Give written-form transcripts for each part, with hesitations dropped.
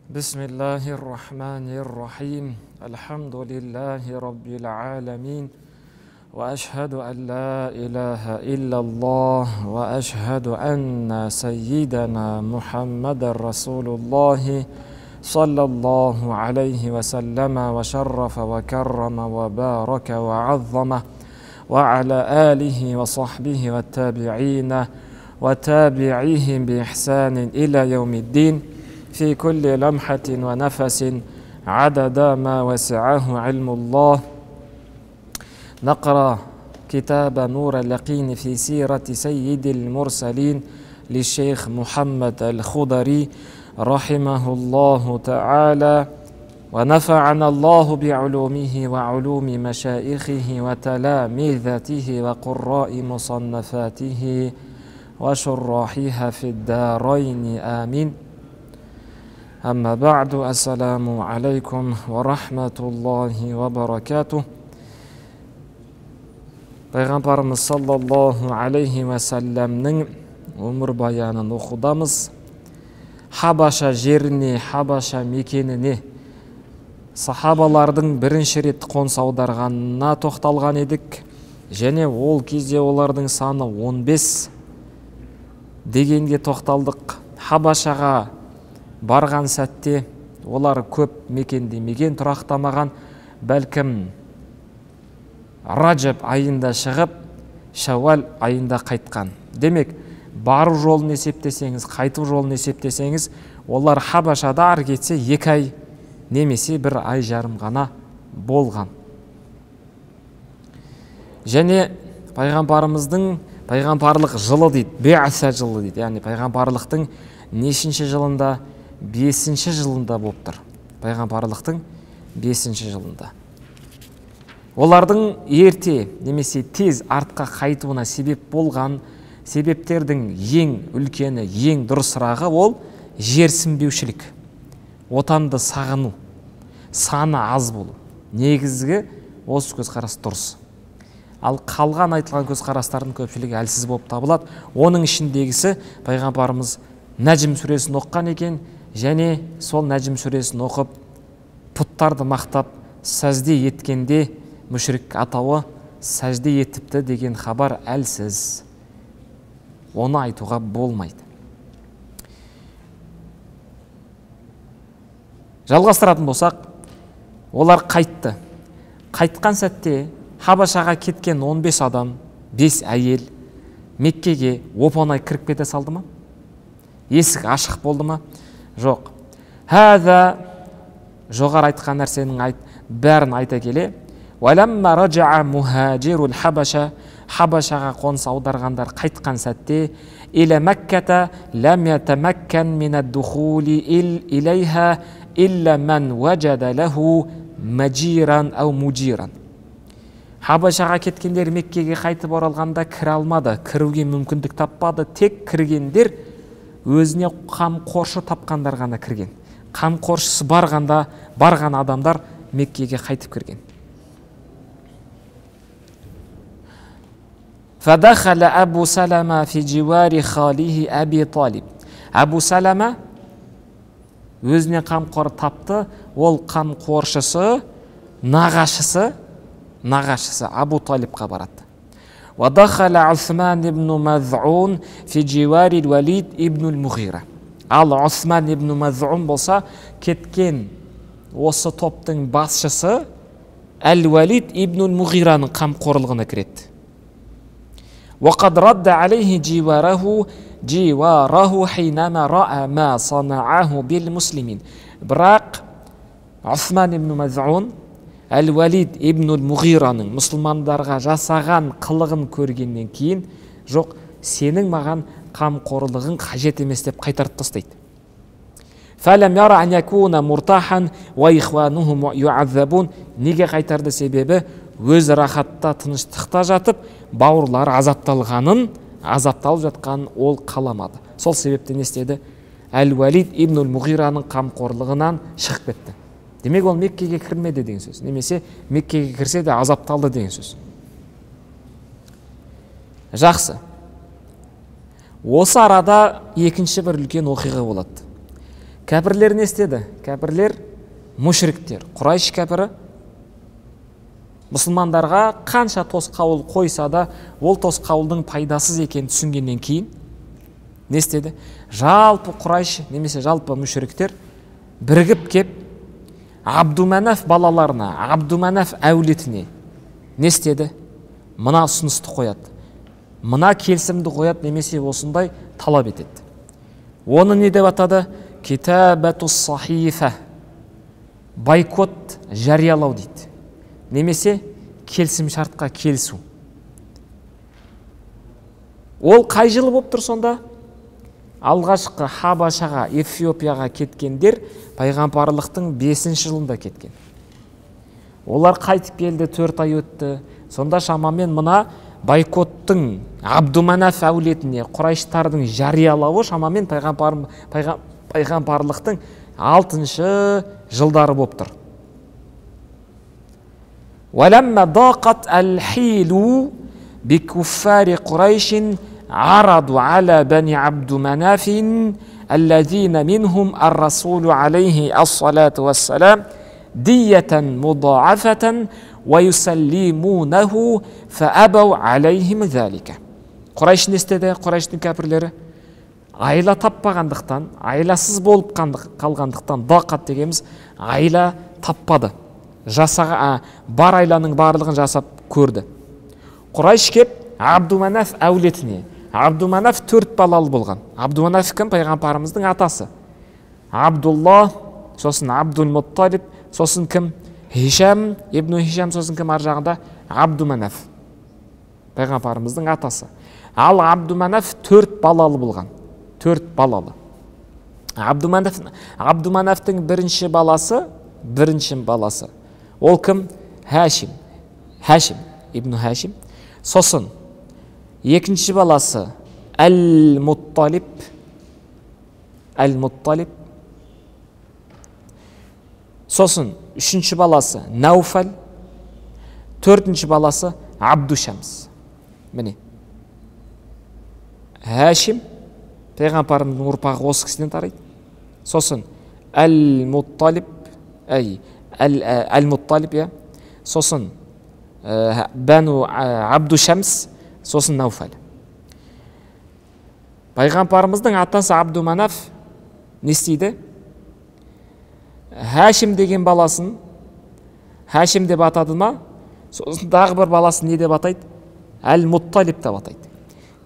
بسم الله الرحمن الرحيم الحمد لله رب العالمين وأشهد أن لا إله إلا الله وأشهد أن سيدنا محمد رسول الله صلى الله عليه وسلم وشرف وكرم وبارك وعظم وعلى آله وصحبه والتابعين وتابعيهم بإحسان إلى يوم الدين في كل لمحة ونفس عدد ما وسعه علم الله. نقرأ كتاب نور اليقين في سيرة سيد المرسلين للشيخ محمد الخضري رحمه الله تعالى، ونفعنا الله بعلومه وعلوم مشايخه وتلامذته وقراء مصنفاته وشراحها في الدارين آمين. أما بعد، السلام عليكم ورحمة الله وبركاته. Пайғамбарымыз саллаллаху алейхи ва салламның өмір баянын оқудамыз. Хабаша жеріне, Хабаша мекеніне сахабалардың бірінші рет қоныс аударғанына тоқталған едік, және ол кезде олардың саны 15 дегенге тоқталдық. Хабашаға барған сәтте олар көп мекендемеген, тұрақтамаған, бәлкім Раджаб айында шығып, Шауал айында қайтқан. Демек, бару жолын есептесеңіз, қайту жолын есептесеңіз, олар Хабашада ары кетсе 2 ай немесе 1 ай жарым ғана болған. Және пайғамбарымыздың пайғамбарлық жылы дейді, бе'аса жылы дейді. Яғни пайғамбарлықтың нешінші жылында? 5-ші жылында болып тұр. Пайғамбарлықтың 5-ші жылында. Олардың ерте немесе тез артқа қайтуына себеп болған себептердің ең үлкені, ең дұрысырағы ол жерсінбеушілік, отанды сағыну, саны аз болу. Негізгі осы көзқарас дұрыс. Ал қалған айтылған көзқарастардың көпшілігі әлсіз болып табылады. Оның ішіндегісі пайғамбарымыз Нәжім сүресін оққан екен, және сол Нәжім сүресін оқып пұттарды мақтап сәжде еткенде мүшрик атауы сәжде етіпті деген хабар әлсіз. Оны айтуға болмайды. Жалғастыратын болсақ, олар қайтты. Қайтқан сәтте Хабашаға кеткен 15 адам, 5 әйел Меккеге оп-оңай кіріп кете салды ма? Есік ашық болды ма? Жоқ. Хәза жоғары айтқан нәрсенің бәрін айта келе, وَلَمَّا رَجَعَ مُهَاجِرُ الْحَبَشَ Хабашаға қоныс аударғандар қайтқан сәтте, إِلَى مَكَّةَ لَمْ يَتَمَكَّنْ مِنَ الدُّخُولِ إِلَيْهَا إِلَّا مَنْ وَجَدَ لَهُ مَجِيرًا أَوْ مُجِيرًا. Хабашаға кеткендер Меккеге қайтып оралғанда кіре алмады, кіруге мүмкіндік таппады. Тек кіргендер өзіне қамқоршы тапқандар ғана кірген. Қамқоршысы барған адамдар Меккеге қайтып кірген. فَدَخَلَ أَبُو سَلَمَ فِي جِوَارِ خَالِهِ أَبِي طَالِبٍ. Абу Салама өзіне қамқор тапты. Ол қамқоршысы, нағашысы Абу Талибқа барады. وَدَخَلَ عُثْمَانِ ибн Маз'ун فِي جِوَارِ الْوَلِيدِ ибн الْمُغِيرَةِ. Ал Усман ибн Маз'ун болса, кеткен осы топтың басшысы Әл-Валид ибн الْмуғираның қамқорлығына кіреді. وَقَدْ رَدَّ عَلَيْهِ جِوَارَهُ حِينَمَا رَأَى مَا صَنَعَهُ بِالْمُسْلِمِينَ. Бірақ Усман ибн Маз'ун Әл-Валид ибн الْмуғираның мұсылмандарға жасаған қылығын көргеннен кейін, жоқ, сенің маған қамқорлығың қажет емес деп қайтарып тастайды. فَلَمْ يَرَ أَنْ يَكُونَ مُرْتَاحًا وَإِخْوَانُهُ يُعَذَّبُونَ. Неге қайтарды? Себебі өз рахатта, тыныштықта жатып, бауырлары азапталып жатқанын ол қаламады. Сол себепті не істеді? Әл-Валид ибн الْмуғираның қамқорлығынан шығып кетті. Демек, ол Меккеге кірмеді деген сөз. Немесе Меккеге кірсе де азапталды деген сөз. Жақсы. Осы арада екінші бір үлкен оқиға болады. Кәпірлер не істеді? Кәпірлер мүшриктер, Құрайш кәпірі мұсылмандарға қанша тосқауыл қойса да, ол тосқауылдың пайдасыз екенін түсінгеннен кейін не істеді? Жалпы Құрайш немесе жалпы мүшриктер бірігіп кеп Абдуманаф балаларына, Абдуманаф әулетіне не істеді? Мына ұсынысты қояды, мына келісімді қояды, немесе осындай талап етеді. Оны не деп атады? Китабату сахифа, бойкот жариялау дейді, немесе келісім шартқа келісу. Ол қай жылы болып тұр сонда? Алғашқы Хабашаға, Эфиопияға кеткендер пайғамбарлықтың 5-ші жылында кеткен. Олар қайтып келді, 4 ай өтті. Сонда шамамен мына бойкоттың Абдуманаф әулетіне Құрайштардың жариялауы шамамен пайғамбарлықтың 6-ші жылдары болып тұр. وَلَمَّا ضَاقَتْ الْحِيلُ بِكُفَّارِ قُرَيْشٍ عَرَضُوا عَلَى بَنِي عَبْدُ مَنَافٍ الَّذِينَ مِنْهُمْ الرَّسُولُ عَلَيْهِ الصَّلَاةُ وَالسَّلَامُ دِيَّةً مُضَاعَفَةً وَيُسَلِّمُونَهُ فَأَبَوْا عَلَيْهِمْ ذَلِكَ. Құрайш не істеді? Құрайштың кәпірлері айла таппағандықтан, айласыз болып қалғандықтан, дақат дегеніміз айла таппады. Бар айланың барлығын жасап көрді. Құрайш кеп Абдуманаф әулетіне. Абдуманаф 4 балалы болған. Абдуманаф кім? Пайғамбарымыздың атасы. Абдулла, сосын Абдул-Мутталиб, сосын кім? Хишам, ибн Хишам, сосын кім ар жағында? Абдуманаф. Пайғамбарымыздың атасы. Ал Абдуманаф 4 балалы болған. 4 балалы. Абдуманафтың бірінші баласы. Ол кім? Хашим. Ибн Хашим. Сосын екінші баласы Әл-Мутталиб. Сосын үшінші баласы Науфал. 4-ші баласы Абдушамс. Міне. Хашим пайғамбарымыздың ұрпағы осы кісіден тарайды. Сосын Әл-Мутталиб, Әл-Мутталиб, сосын Бәну Абдушамс, сосын Науфал. Пайғамбарымыздың атасы Абдуманаф не істейді? Хашим деген баласын Хашим деп атады ма? Сосын дағы бір баласын не деп атайды? Әл-Мутталиб деп атайды.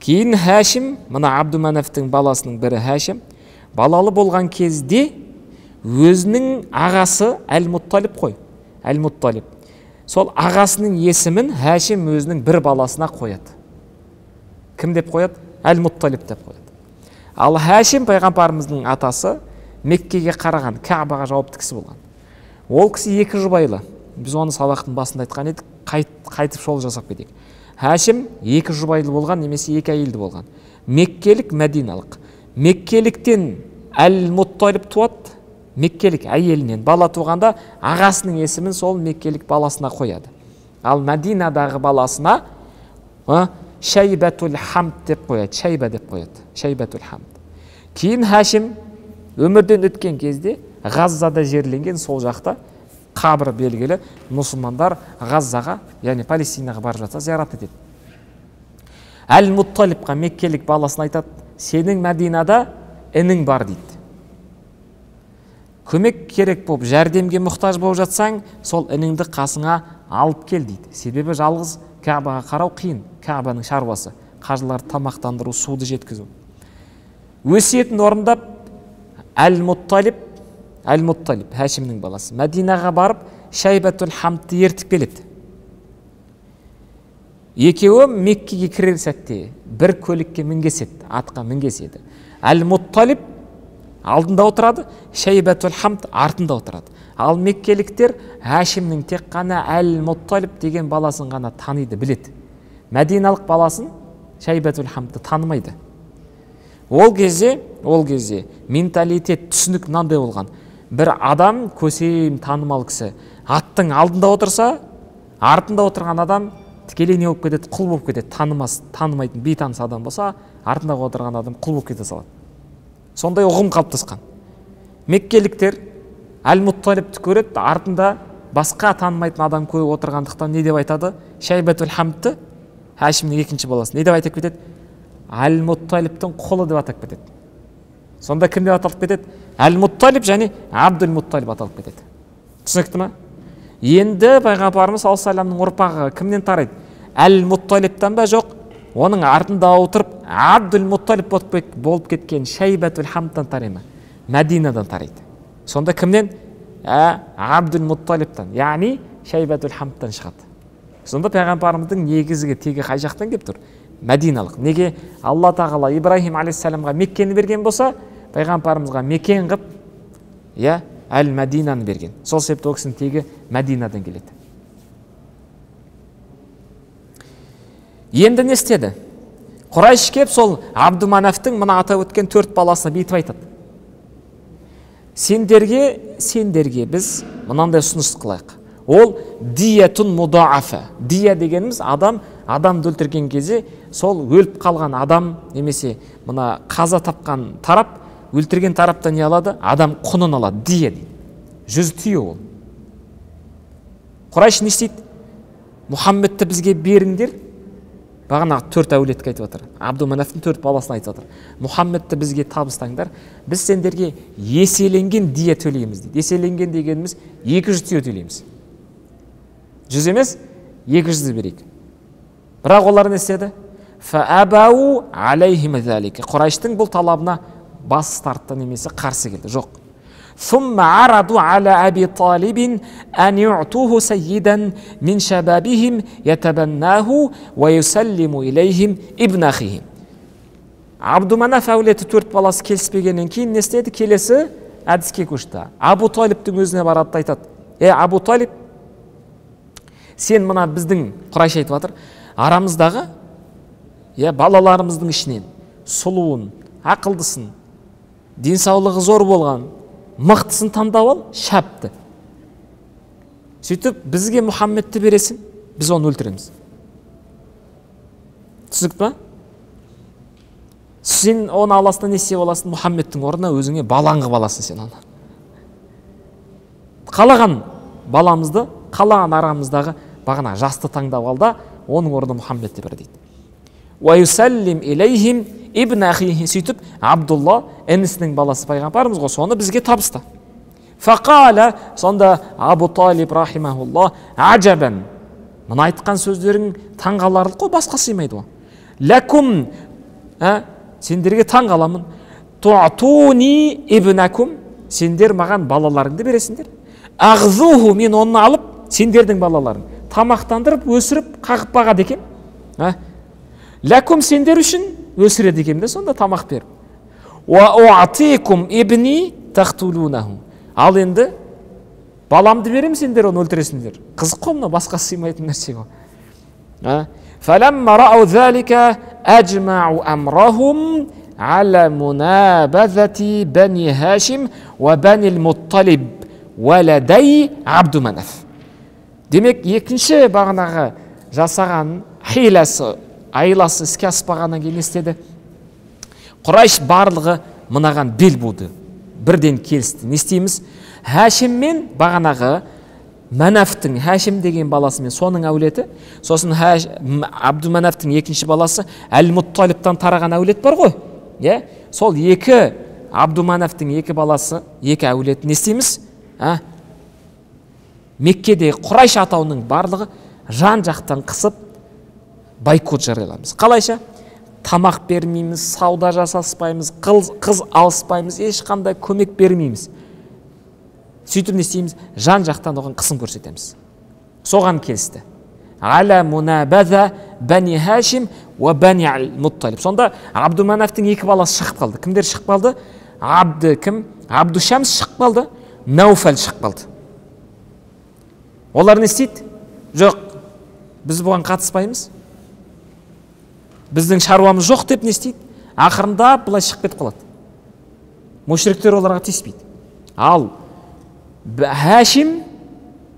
Кейін Хашим, мына Абдуманафтың баласының бірі Хашим, балалы болған кезде өзінің ағасы Әл-Мутталиб қой. Әл-Мутталиб. Сол ағасының есімін Хашим өзінің бір баласына қояды. Кім деп қояды? Әл-Мутталиб деп қояды. Ал Хашим пайғамбарымыздың атасы Меккеге қараған, Кәбаға жауапты кісі болған. Ол кісі 2 жұбайлы. Біз оны сабақтың басында айтқан едік, қайтып шол жасап кетейік. Хашим 2 жұбайлы болған, немесе 2 әйелді болған. Меккелік, Мәдиналық. Меккеліктен Әл-Мутталиб туады. Меккелік әйелінен бала туғанда ағасының есімін сол меккелік баласына қояды. Ал Мәдинадағы баласына Шайбатул Хамд деп қояды. Шайба деп қояды. Шайбатул Хамд. Кейін Хашим өмірден өткен кезде Ғаззада жерленген, сол жақта қабірі белгілі, мұсылмандар Ғаззаға, яғни Палестинаға барып жатса зиярат етеді. Әл-Мутталибқа меккелік баласына айтады: "Сенің Мәдинада інің бар" дейді. Көмек керек болып, жәрдемге мұқтаж болып жатсаң, сол ініңді қасыңа алып кел дейді. Себебі жалғыз Кәбаға қарау қиын. Кәбаның шаруасы, қажыларды тамақтандыру, суды жеткізу. Өсиетін орындап, Әл-Мутталиб, Хашимнің баласы, Мәдинаға барып, Шайбатул Хамдты ертіп келеді. Екеуі Меккеге кірер сәтте бір көлікке мінгеседі, атқа мінгеседі. Әл-Мутталиб алдында отырады, Шайбатул Хамд артында отырады. Ал меккеліктер Хашимнің тек қана Әл-Мутталиб деген баласын ғана таниды, біледі. Мәдиналық баласын, Шайбатул Хамдты танымайды. Ол кезде менталитет, түсінік мынандай болған. Бір адам көсем танымал кісі аттың алдында отырса, артында отырған адам тікелей не болып кетеді? Құл болып кетеді. Танымайтын, бейтаныс адам болса, артындағы отырған адам құл болып кете салады. Сондай ұғым қалыптасқан. Меккеліктер Әл-Мутталибті көреді, артында басқа танымайтын адам көп отырғандықтан не деп айтады? Шайбатул Хамдты, Хашимнің екінші баласы, не деп айтып кетеді? Әл-Мутталибтің қолы деп атап кетеді. Сонда кім деп аталып кетеді? Әл-Мутталиб және Абдул-Мутталиб аталып кетеді. Түсінікті ма? Енді пайғамбарымыз саллаллаху алейхи вассаламның ұрпағы кімнен тарайды? Әл-Мутталибтан ба? Жоқ. Оның артында отырып Абдул-Мутталиб болып кеткен Шайбатул Хамдтан тарайды ма? Мәдинадан тарайды. Сонда кімнен? Абдул-Мутталибтан, яғни Шайбатул Хамдтан шығады. Сонда пайғамбарымыздың негізгі тегі қай жақтан келіп тұр? Мәдиналық. Неге Алла тағала Ибрахим алейхиссаламға Меккені берген болса, пайғамбарымызға Мекен қып, Әл-Мәдинаны берген. Сол себепті ол кісінің тегі Мәдинадан келеді. Енді не істеді? Құрайш кеп сол Абдуманафтың мына атап өткен 4 баласына бүйтіп айтады. Сендерге біз мынандай ұсыныс қылайық. Ол диятун мудаафа. Дия дегеніміз адамды өлтірген кезде сол өліп қалған адам немесе мына қаза тапқан тарап өлтірген тараптан не алады? Адам құнын алады, дия дейді. 100 түйе ол. Құрайш не істейді? Мұхаммедті бізге беріңдер. Бағанағы 4 әулетке айтып отыр. Абдуманафтың 4 баласына айтып отыр. Мұхаммедті бізге табыстаңдар. Біз сендерге еселенген дия төлейміз дейді. Еселенген дегеніміз 200 түйе төлейміз. 100 емес, 200 берейік. Бірақ олар не істеді? Фаабау алейхим залика. Құрайштың бұл талабына бас тартты немесе қарсы келді. Жоқ. ثم عرضوا على أبي طالب أن يعطوه سيدا من شبابهم يتبناه ويسلم إليهم ابن أخيهم. Абдуманаф әулеті 4 баласы келіспегеннен кейін не істеді? Келесі әдіске көшті. Абу Талибтің өзіне барады да айтады: Абу Талиб, сен мына біздің Құрайш айтып жатыр, арамыздағы балаларымыздың ішінен сұлуын, ақылдысын, денсаулығы зор болған, мықтысын таңдап ал, шапты. Сөйтіп бізге Мұхаммедті бересің, біз оны өлтіреміз. Түсінікті ма? Сен оны аласына не істеп аласың? Мұхаммедтің орнына өзіңе балаңғы баласың сен оны. Қалаған баламызды, қалаған арамыздағы бағана жасты таңдап ал да, оның орнына Мұхаммедті бер дейді. Уайусаллим илейхим ибн ахихи. Сөйтіп Абдулла інісінің баласы пайғамбарымыз ғой, соны бізге табысты. Фақала, сонда Абу Талиб рахимахулла, ажабан, мына айтқан сөздерің таңғаларлық қой, басқа сыймайды ғой. Ләкум, сендерге таңғаламын. Туатуни ибнакум, сендер маған балаларыңды бересіңдер. Ағзуху, мен оны алып, сендердің балаларың тамақтандырып, өсіріп, қағып бағады екен. Ләкум, сендер үшін өсіреді екен де, сонда тамақ беріп. Ва уатикум ибни тақтулунаху. Ал енді баламды берем, сендер оны өлтіресіңдер. Қызық қой, мына басқа сыймайтын нәрсе ғой. Фаламма рау залика ажмау амрахум ала мунабазати бани Хашим ва бани Мутталиб валадай Абдуманаф. Демек, екінші бағанағы жасаған хиласы, айласы іске аспағаннан кейін істеді. Құрайш барлығы мынаған бел буды, бірден келісті. Не істейміз? Хашим мен бағанағы Манафтың, Хашим деген баласымен соның әулеті, сосын Абдуманафтың екінші баласы Әл-Мутталибтан тараған әулет бар ғой. Сол екі Абдуманафтың екі баласы, екі әулеті не істейміз? Меккеде Құрайш атауының барлығы жан жақтан қысып байкот жариялаймыз. Қалайша? Тамақ бермейміз, сауда жасаспаймыз, қыз алыспаймыз, ешқандай көмек бермейміз. Сөйтіп не істейміз? Жан жақтан оған қысым көрсетеміз. Соған келісті. Ала мунабаза бани Хашим ва бани Мутталиб. Сонда Абдуманафтың екі баласы шығып қалды. Кімдер шығып қалды? Абдушамс шығып қалды, Науфал шығып қалды. Олар не істейді? Жоқ, біз бұған қатыспаймыз. Біздің шаруамыз жоқ деп не істейді? Ақырында бұлай шығып кетіп қалады. Мушриктер оларға тиіспейді. Ал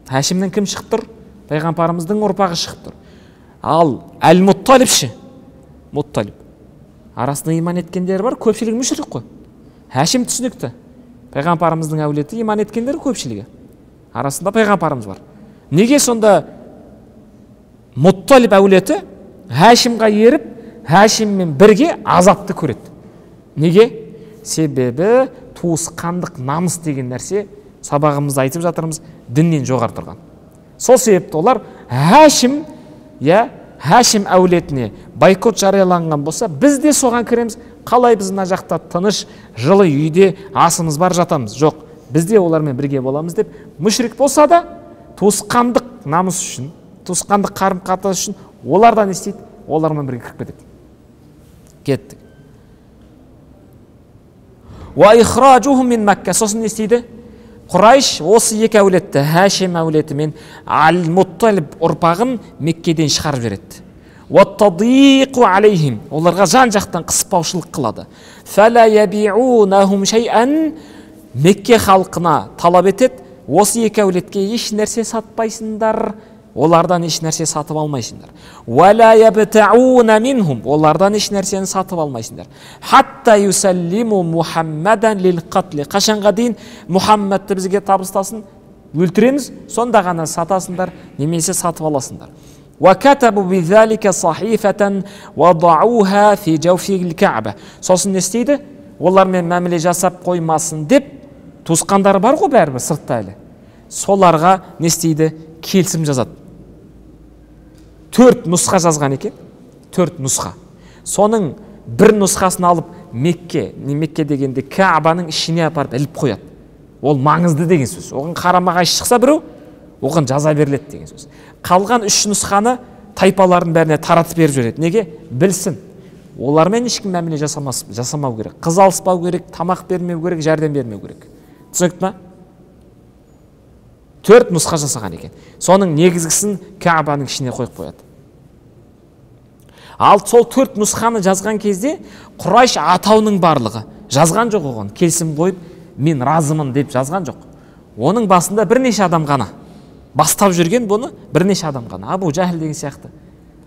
Хашимнен кім шығып тұр? Пайғамбарымыздың ұрпағы шығып тұр. Ал Әл-Мутталиб ше? Мутталиб. Арасында иман еткендер бар, көпшілігі мушрик қой. Хашим түсінікті. пайғамбарымыздың әулеті иман еткендер көпшілігі, арасында пайғамбарымыз бар. Неге сонда Мұтталиб әулеті Хашимға еріп, Хашиммен бірге азапты көреді? Неге? Себебі туысқандық намыс деген нәрсе, сабағымызда айтып жатырмыз, діннен жоғары тұрған. Сол себепті олар Хашим әулетіне бойкот жарияланған болса, біз де соған кіреміз. Қалай біз мына жақта тыныш, жылы үйде асымыз бар жатамыз? Жоқ, біз де олармен бірге боламыз деп, мүшрик болса да туысқандық намыс үшін, туысқандық қарым-қатынас үшін олардан істейді, олармен бірге кіріп кетеді. Кеттік. Ва ихражухум мин Макка. Сосын не істейді? Құрайш осы екі әулетті, Хашим әулеті мен Ал-Мутталиб ұрпағын Меккеден шығарып жібереді. Уаттадиқу алейхим. Оларға жан жақтан қыспаушылық қылады. Фәлә ябиунахум шайъан. Мекке халқына талап етеді, осы екі әулетке еш нәрсе сатпайсыңдар, олардан еш нәрсе сатып алмайсыңдар. Вәлә ябтауна минхум. Олардан еш нәрсені сатып алмайсыңдар. Хатта юсаллиму Мухаммадан лил қатли. Қашанға дейін Мұхаммадты бізге табыстасын, өлтіреміз, сонда ғана сатасыңдар, немесе сатып аласыңдар. وكتبوا بذلك صحيفة وضعوها في جوف الكعبة. Сосын не істейді? Олармен мәміле жасап қоймасын деп, туысқандары бар ғой бәрібір сыртта әлі. Соларға не істейді? Келісім жазады. 4 нұсқа жазған екен. 4 нұсқа. Соның бір нұсқасын алып Мекке дегенде Каабаның ішіне апарып іліп қояды. Ол маңызды деген сөз. Оған қарама-қайшы шықса біреу, оған жаза беріледі деген сөз. Қалған 3 нұсқаны тайпалардың бәріне таратып беріп жібереді. Неге? Білсін. Олармен ешкім мәміле жасамау керек. Қыз алыспау керек, тамақ бермеу керек, жәрдем бермеу керек. Түсінікті ма? 4 нұсқа жасаған екен. Соның негізгісін Каабаның ішіне қойып қояды. Ал сол 4 нұсқаны жазған кезде Құрайш атауының барлығы жазған жоқ оған. Келісім қойып, мен разымын деп жазған жоқ. Оның басында бірнеше адам ғана бастап жүрген, бұны бірнеше адам ғана. Абу Жахил деген сияқты,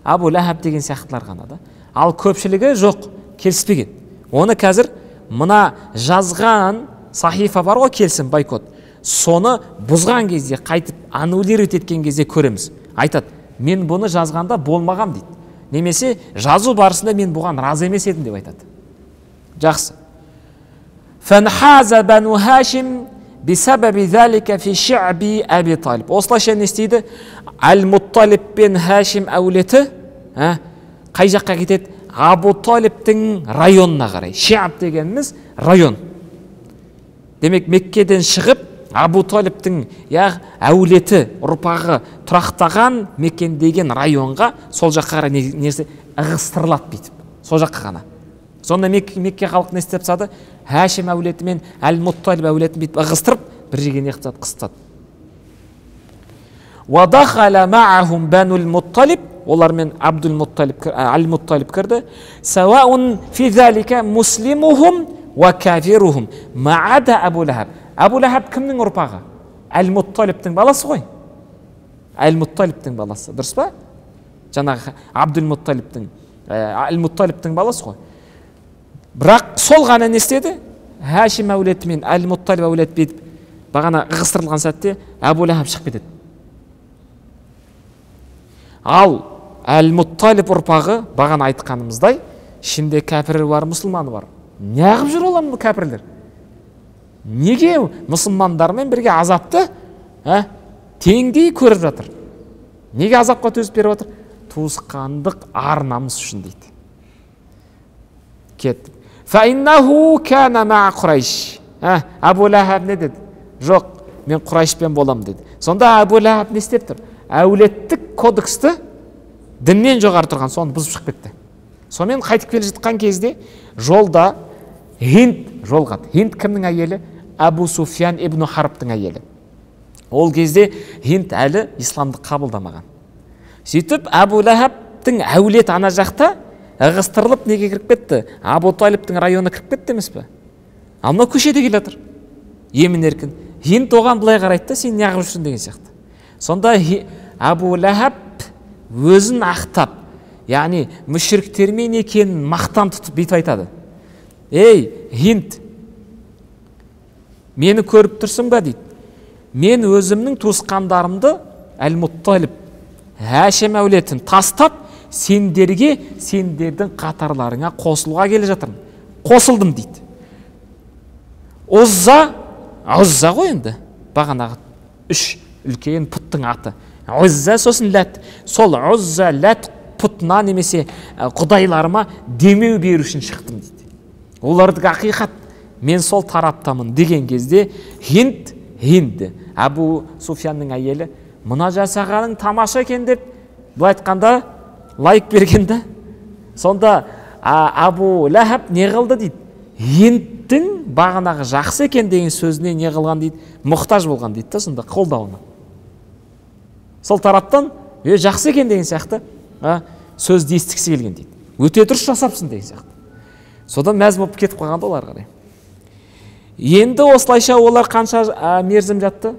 Абу Лахаб деген сияқтылар ғана да. Ал көпшілігі жоқ, келіспеген. Оны қазір мына жазған сахифа бар ғой, келісім, бойкот. Соны бұзған кезде, қайтып аннулировать еткен кезде көреміз. Айтады, мен бұны жазғанда болмағам дейді. Немесе жазу барысында мен бұған разы емес едім деп айтады. Жақсы. Фанхаза бану Хашим бисабаби залика фи ши'би Аби Талиб. Осылайша не істейді? Ал-Мутталиб пен Хашим әулеті қай жаққа кетеді? Абу Талибтің районына қарай. Ши'б дегеніміз район. Демек, Меккеден шығып, Абу Талибтің әулеті, ұрпағы тұрақтаған Меккен деген районға, сол жаққа қарай несі ығыстырылады бүйтіп. Сол жаққа ғана. Сонда Мекке халқы не істеп тастады? Хашим әулеті мен Ал-Мутталиб әулетін бүйтіп ығыстырып, бір жерге не қыстады? Вадахала маахум банул Мутталиб. Олармен Ал-Мутталиб кірді. Сауаун фи залика муслимухум ва кафирухум маада Абу Лахаб. Абу Лахаб кімнің ұрпағы? Ал-Мутталибтің баласы ғой. Ал-Мутталибтің баласы. Дұрыс па? Жаңағы Ал-Мутталибтің баласы ғой. Бірақ сол ғана не істеді? Хашим әулеті мен Ал-Мутталиб әулеті бетіп, бағана ығыстырылған сәтте Абу Лахаб шығып кетеді. Ал Ал-Мутталиб ұрпағы, бағана айтқанымыздай, ішінде кәпір бар, мұсылманы бар. Неғып жүр олар бұл кәпірлер? Неге мұсылмандармен бірге азапты теңдей көріп жатыр? Неге азапқа төзіп беріп жатыр? Туысқандық ар намыс үшін дейді. Кеттік. Фаиннаху кана ма Құрайш. Абу Лахаб не деді? Жоқ, мен Құрайшпен болам деді. Сонда Абу Лахаб не істеп тұр? Әулеттік кодексті діннен жоғары тұрған, соны бұзып шығып кетті. Сонымен қайтып келе жатқан кезде жолда Хинд жолғады. Хинд кімнің әйелі? Абу Суфиян ибн Харбтың әйелі. Ол кезде Хинд әлі исламды қабылдамаған. Сөйтіп Абу Лахабтың әулеті ана жақта ығыстырылып неге кіріп кетті? Абу Талибтің районы кіріп кетті емес пе? Амна көшеде келе жатыр. Емін еркін. Хинд оған былай қарайды да, сен неғып жүрсің деген сияқты. Сонда Абу Лахаб өзін ақтап, яғни мүшриктермен екенін мақтан тұтып бүйтіп айтады. Ей, Хинд, мені көріп тұрсың ба дейді. Мен өзімнің туысқандарымды Әл-Мутталиб, Хашим әулетін тастап, сендердің қатарларыңа қосылуға келе жатырмын. Қосылдым дейді. Ұзза ғой енді. Бағанағы үш үлкен пұттың аты. Ұзза сосын Ләт. Сол Ұзза, Ләт пұтына немесе құдайларыма демеу беру үшін шықтым дейді. Олардың ақиқат, мен сол тараптамын деген кезде Хинд, Абу Суфянның әйелі, мына жасағаның тамаша екен деп, бұл айтқанда лайк бергенде, сонда Абу Ләхаб не қылды дейді. Хиндтің бағанағы жақсы екен деген сөзіне не қылған дейді, мұқтаж болған дейді да, сонда қолдауына. Сол тараптан жақсы екен деген сияқты сөзді естігісі келген дейді. Өте дұрыс жасапсың деген сияқты. Содан мәз болып кетіп қалған олар қарай. Енді осылайша олар қанша мерзім жатты?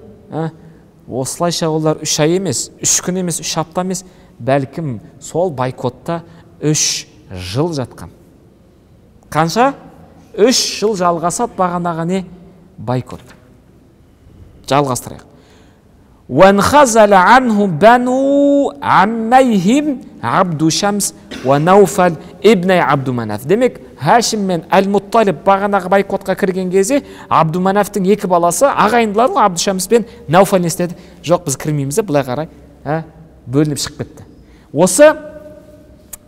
Осылайша олар 3 ай емес, 3 күн емес, 3 апта емес, бәлкім сол бойкотта 3 жыл жатқан. Қанша? 3 жыл жалғасады бағанағы не? Бойкот. Жалғастырайық. وانخزل عنه بنو عميهم عبد شمس ونوفل ابن عبد مناف. Демек, Хашим мен Әл-Мутталиб бағанағы бойкотқа кірген кезде Абду Манафтың 2 баласы ағайындылар ғой, Абду Шамс пен Науфал не істеді? Жоқ, біз кірмейміз деп былай қарай бөлініп шығып кетті. Осы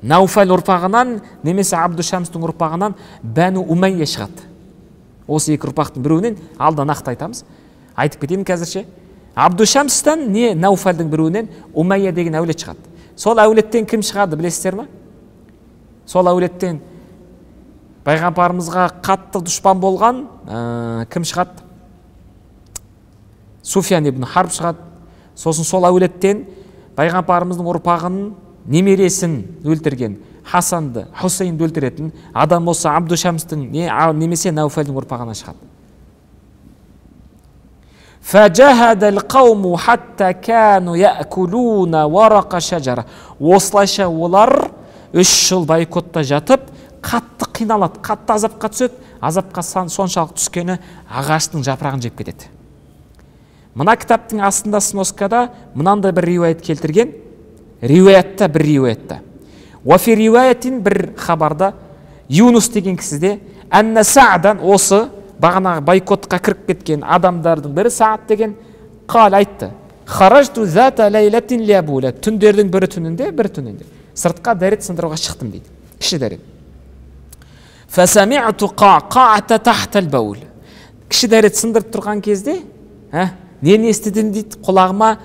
Науфал ұрпағынан немесе Абду Шамстың ұрпағынан Бәну Умайя шығады. Осы 2 ұрпақтың біреуінен алда нақты айтамыз. Айтып кетейін қазірше. Абду Шамстан не Науфалдың біреуінен Умайя деген әулет шығады. Сол әулеттен кім шығады білесіздер ме? Сол әулеттен пайғамбарымызға қатты дұшпан болған кім шығады? Суфиян ибн Харб шығады. Сосын сол әулеттен пайғамбарымыздың ұрпағының немересін өлтірген Хасанды, Хусейнді өлтіретін адам осы Абду Шамстың немесе Науфалдың ұрпағынан шығады. فجاهد القوم حتى كانوا يأكلون ورق شجرة. Осылайша олар 3 жыл бойкотта жатып, қатты қиналады, қатты азапқа түседі. Азапқа соншалық түскені ағаштың жапырағын жеп кетеді. Мына кітаптың астында сноскада мынандай бір риуаят келтірген. Риуаятта бір риуаятта. Уафи риуаятин бір хабарда Юнус деген кісіде Анна Саадан осы бағанағы бойкотқа кіріп кеткен адамдардың бірі Саад деген қал айтты. Харажту зата лайлатин лябула. Түндердің бір түнінде сыртқа дәрет сындыруға шықтым дейді. Кіші дәрет. Фасами'ту қа'қата тахтал баул. Кіші дәрет сындырып тұрған кезде, не естідім дейді, құлағыма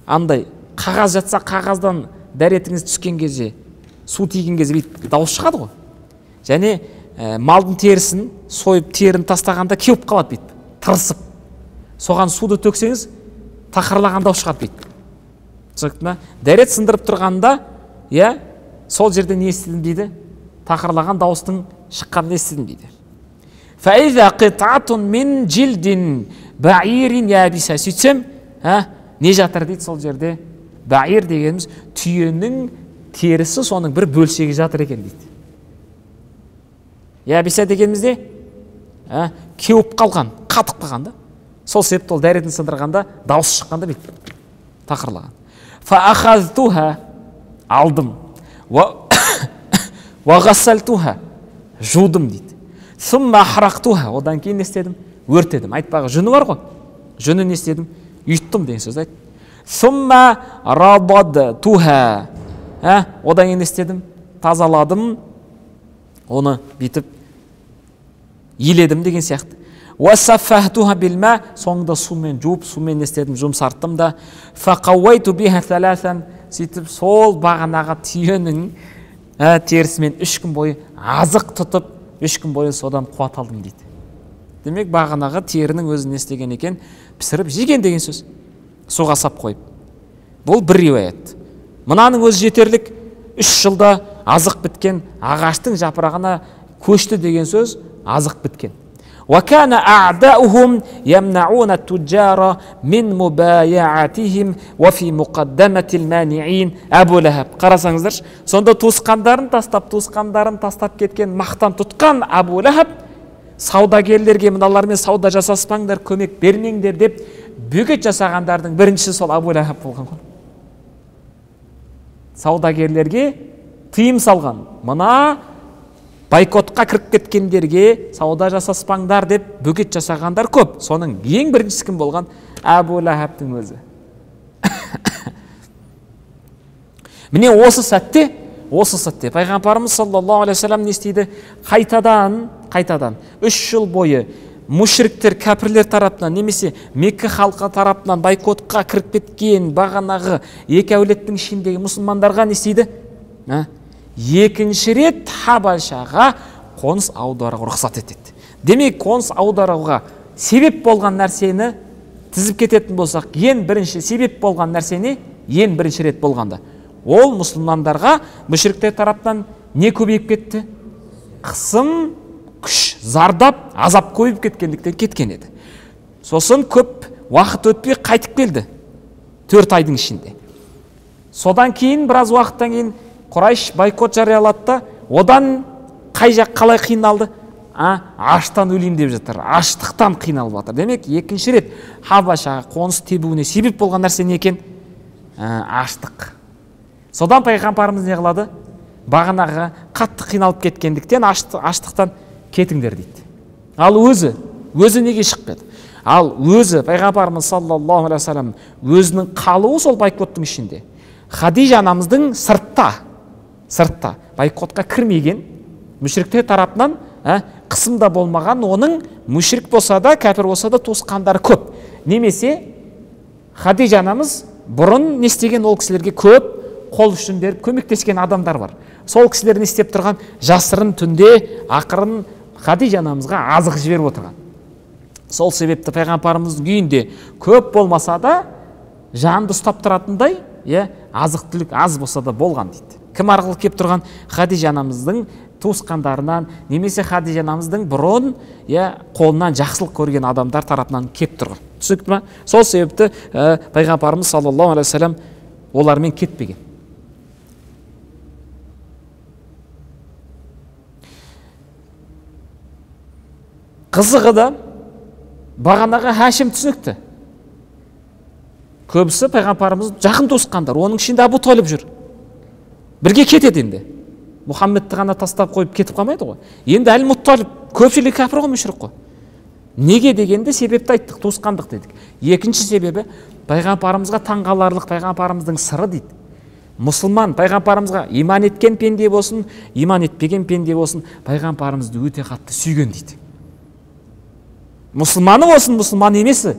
андай қағаз жатса, қағаздан дәретіңіз түскен кезде, су тиген кезде дауыс шығады ғой. Және малдың терісін сойып, терін тастағанда кеуіп қалады дейді, тырысып. Соған суды төксеңіз, тақырлаған дауыс шығады дейді. Түсінікті ме? Дәрет сындырып тұрғанда, сол жерде не естідім дейді? Тақырлаған дауыстың шыққанын естідім дейді. Фаиза қитатун мин жилдин баирин ябиса. Сөйтсем, не жатыр дейді сол жерде? Баир дегеніміз түйенің терісі, соның бір бөлшегі жатыр екен дейді. Ябиса дегенімізде кеуіп қалған, қатып қалған да. Сол себепті ол дәретін сындырғанда дауыс шыққанда бейт тақырлаған. Фаахазтуха, алдым. Вағассалтуха, жудым дейді. Сумма ахрақтуха, одан кейін не істедім? Өртедім. Айтпағы жүні бар ғой. Жүні не істедім? Үйттім деген сөз айт. Сумма рабадтуха, одан кейін не істедім? Тазаладым, оны битіп еледім деген сияқты. Уасафахтуха билма, соңында сумен жуып, сумен не істедім? Жұмсарттым да. Фақауайту биха саласан, сөйтіп сол бағанағы түйенің терісімен 3 күн бойы азық тұтып, 3 күн бойы содан қуат алдым дейді. Демек бағанағы терінің өзін не істеген екен? Пісіріп жеген деген сөз. Суға сап қойып. Бұл бір риуаят. Мынаның өзі жетерлік. 3 жылда азық біткен, ағаштың жапырағына көшті деген сөз, азық біткен. وكان أعداؤهم يمنعون التجار من مبايعتهم وفي مقدمة المانعين أبو لهب. Қарасаңыздар, сонда туысқандарын тастап кеткен, мақтан тұтқан Абу Лахаб саудагерлерге мыналармен сауда жасаспаңдар, көмек бермеңдер деп бөгет жасағандардың біріншісі сол Абу Лахаб болған ғой. Саудагерлерге тыйым салған, мына бойкотқа кіріп кеткендерге сауда жасаспаңдар деп бөгет жасағандар көп. Соның ең біріншісі кім болған? Абу Лахабтың өзі. Міне осы сәтте пайғамбарымыз саллаллаху алейхи вассалам не істейді? Қайтадан 3 жыл бойы мүшриктер, кәпірлер тарапынан немесе Мекке халқы тарапынан бойкотқа кіріп кеткен бағанағы екі әулеттің ішіндегі мұсылмандарға не істейді? Екінші рет Хабашаға қоныс аударуға рұқсат етеді. Демек, қоныс аударуға себеп болған нәрсені тізіп кететін болсақ, ең бірінші себеп болған нәрсені ең бірінші рет болғанда, ол мұсылмандарға мүшриктер тарапынан не көбейіп кетті? Қысым, күш, зардап, азап көбейіп кеткендіктен кеткен еді. Сосын көп уақыт өтпей қайтып келді 4 айдың ішінде. Содан кейін біраз уақыттан кейін Құрайш бойкот жариялады да, одан қай жақ қалай қиналды? Аштан өлейін деп жатыр, аштықтан қиналып жатыр. Демек, екінші рет Хабашаға қоныс тебуіне себеп болған нәрсе не екен? Аштық. Содан пайғамбарымыз не қылады? Бағанағы қатты қиналып кеткендіктен аштықтан кетіңдер дейді. Ал өзі неге шықпады? Ал өзі пайғамбарымыз саллаллаху алейхи вассалам өзінің қалуы сол бойкоттың ішінде. Хадижа анамыздың сыртта бойкотқа кірмеген, мүшриктер тарапынан қысымда болмаған, оның мүшрик болса да, кәпір болса да туысқандары көп. Немесе Хадижа анамыз бұрын не істеген, ол кісілерге көп қол ұшын беріп көмектескен адамдар бар. Сол кісілер не істеп тұрған? Жасырын түнде ақырын Хадижа анамызға азық жіберіп отырған. Сол себепті пайғамбарымыздың үйінде көп болмаса да жанды ұстап тұратындай азық-түлік аз болса да болған дейді. Кім арқылы кеп тұрған? Хадижа анамыздың туысқандарынан, немесе Хадижа анамыздың бұрын қолынан жақсылық көрген адамдар тарапынан кеп тұрған. Түсінікті ме? Сол себепті пайғамбарымыз саллаллаху алейхи вассалам олармен кетпеген. Қызығы да бағанағы Хашим түсінікті. Көбісі пайғамбарымыз жақын туысқандар, оның ішінде Абу Талиб жүр. Бірге кетеді енді. Мұхаммедті ғана тастап қойып кетіп қалмайды ғой. Енді Әл-Мутталиб көпшілік кәпір ғой, мүшрик қой. Неге дегенде себепті айттық, туысқандық дедік. Екінші себебі пайғамбарымызға таңғаларлық пайғамбарымыздың сыры дейді. Мұсылман пайғамбарымызға иман еткен пенде болсын, иман етпеген пенде болсын, пайғамбарымызды өте қатты сүйген дейді. Мұсылманы болсын, мұсылман емесі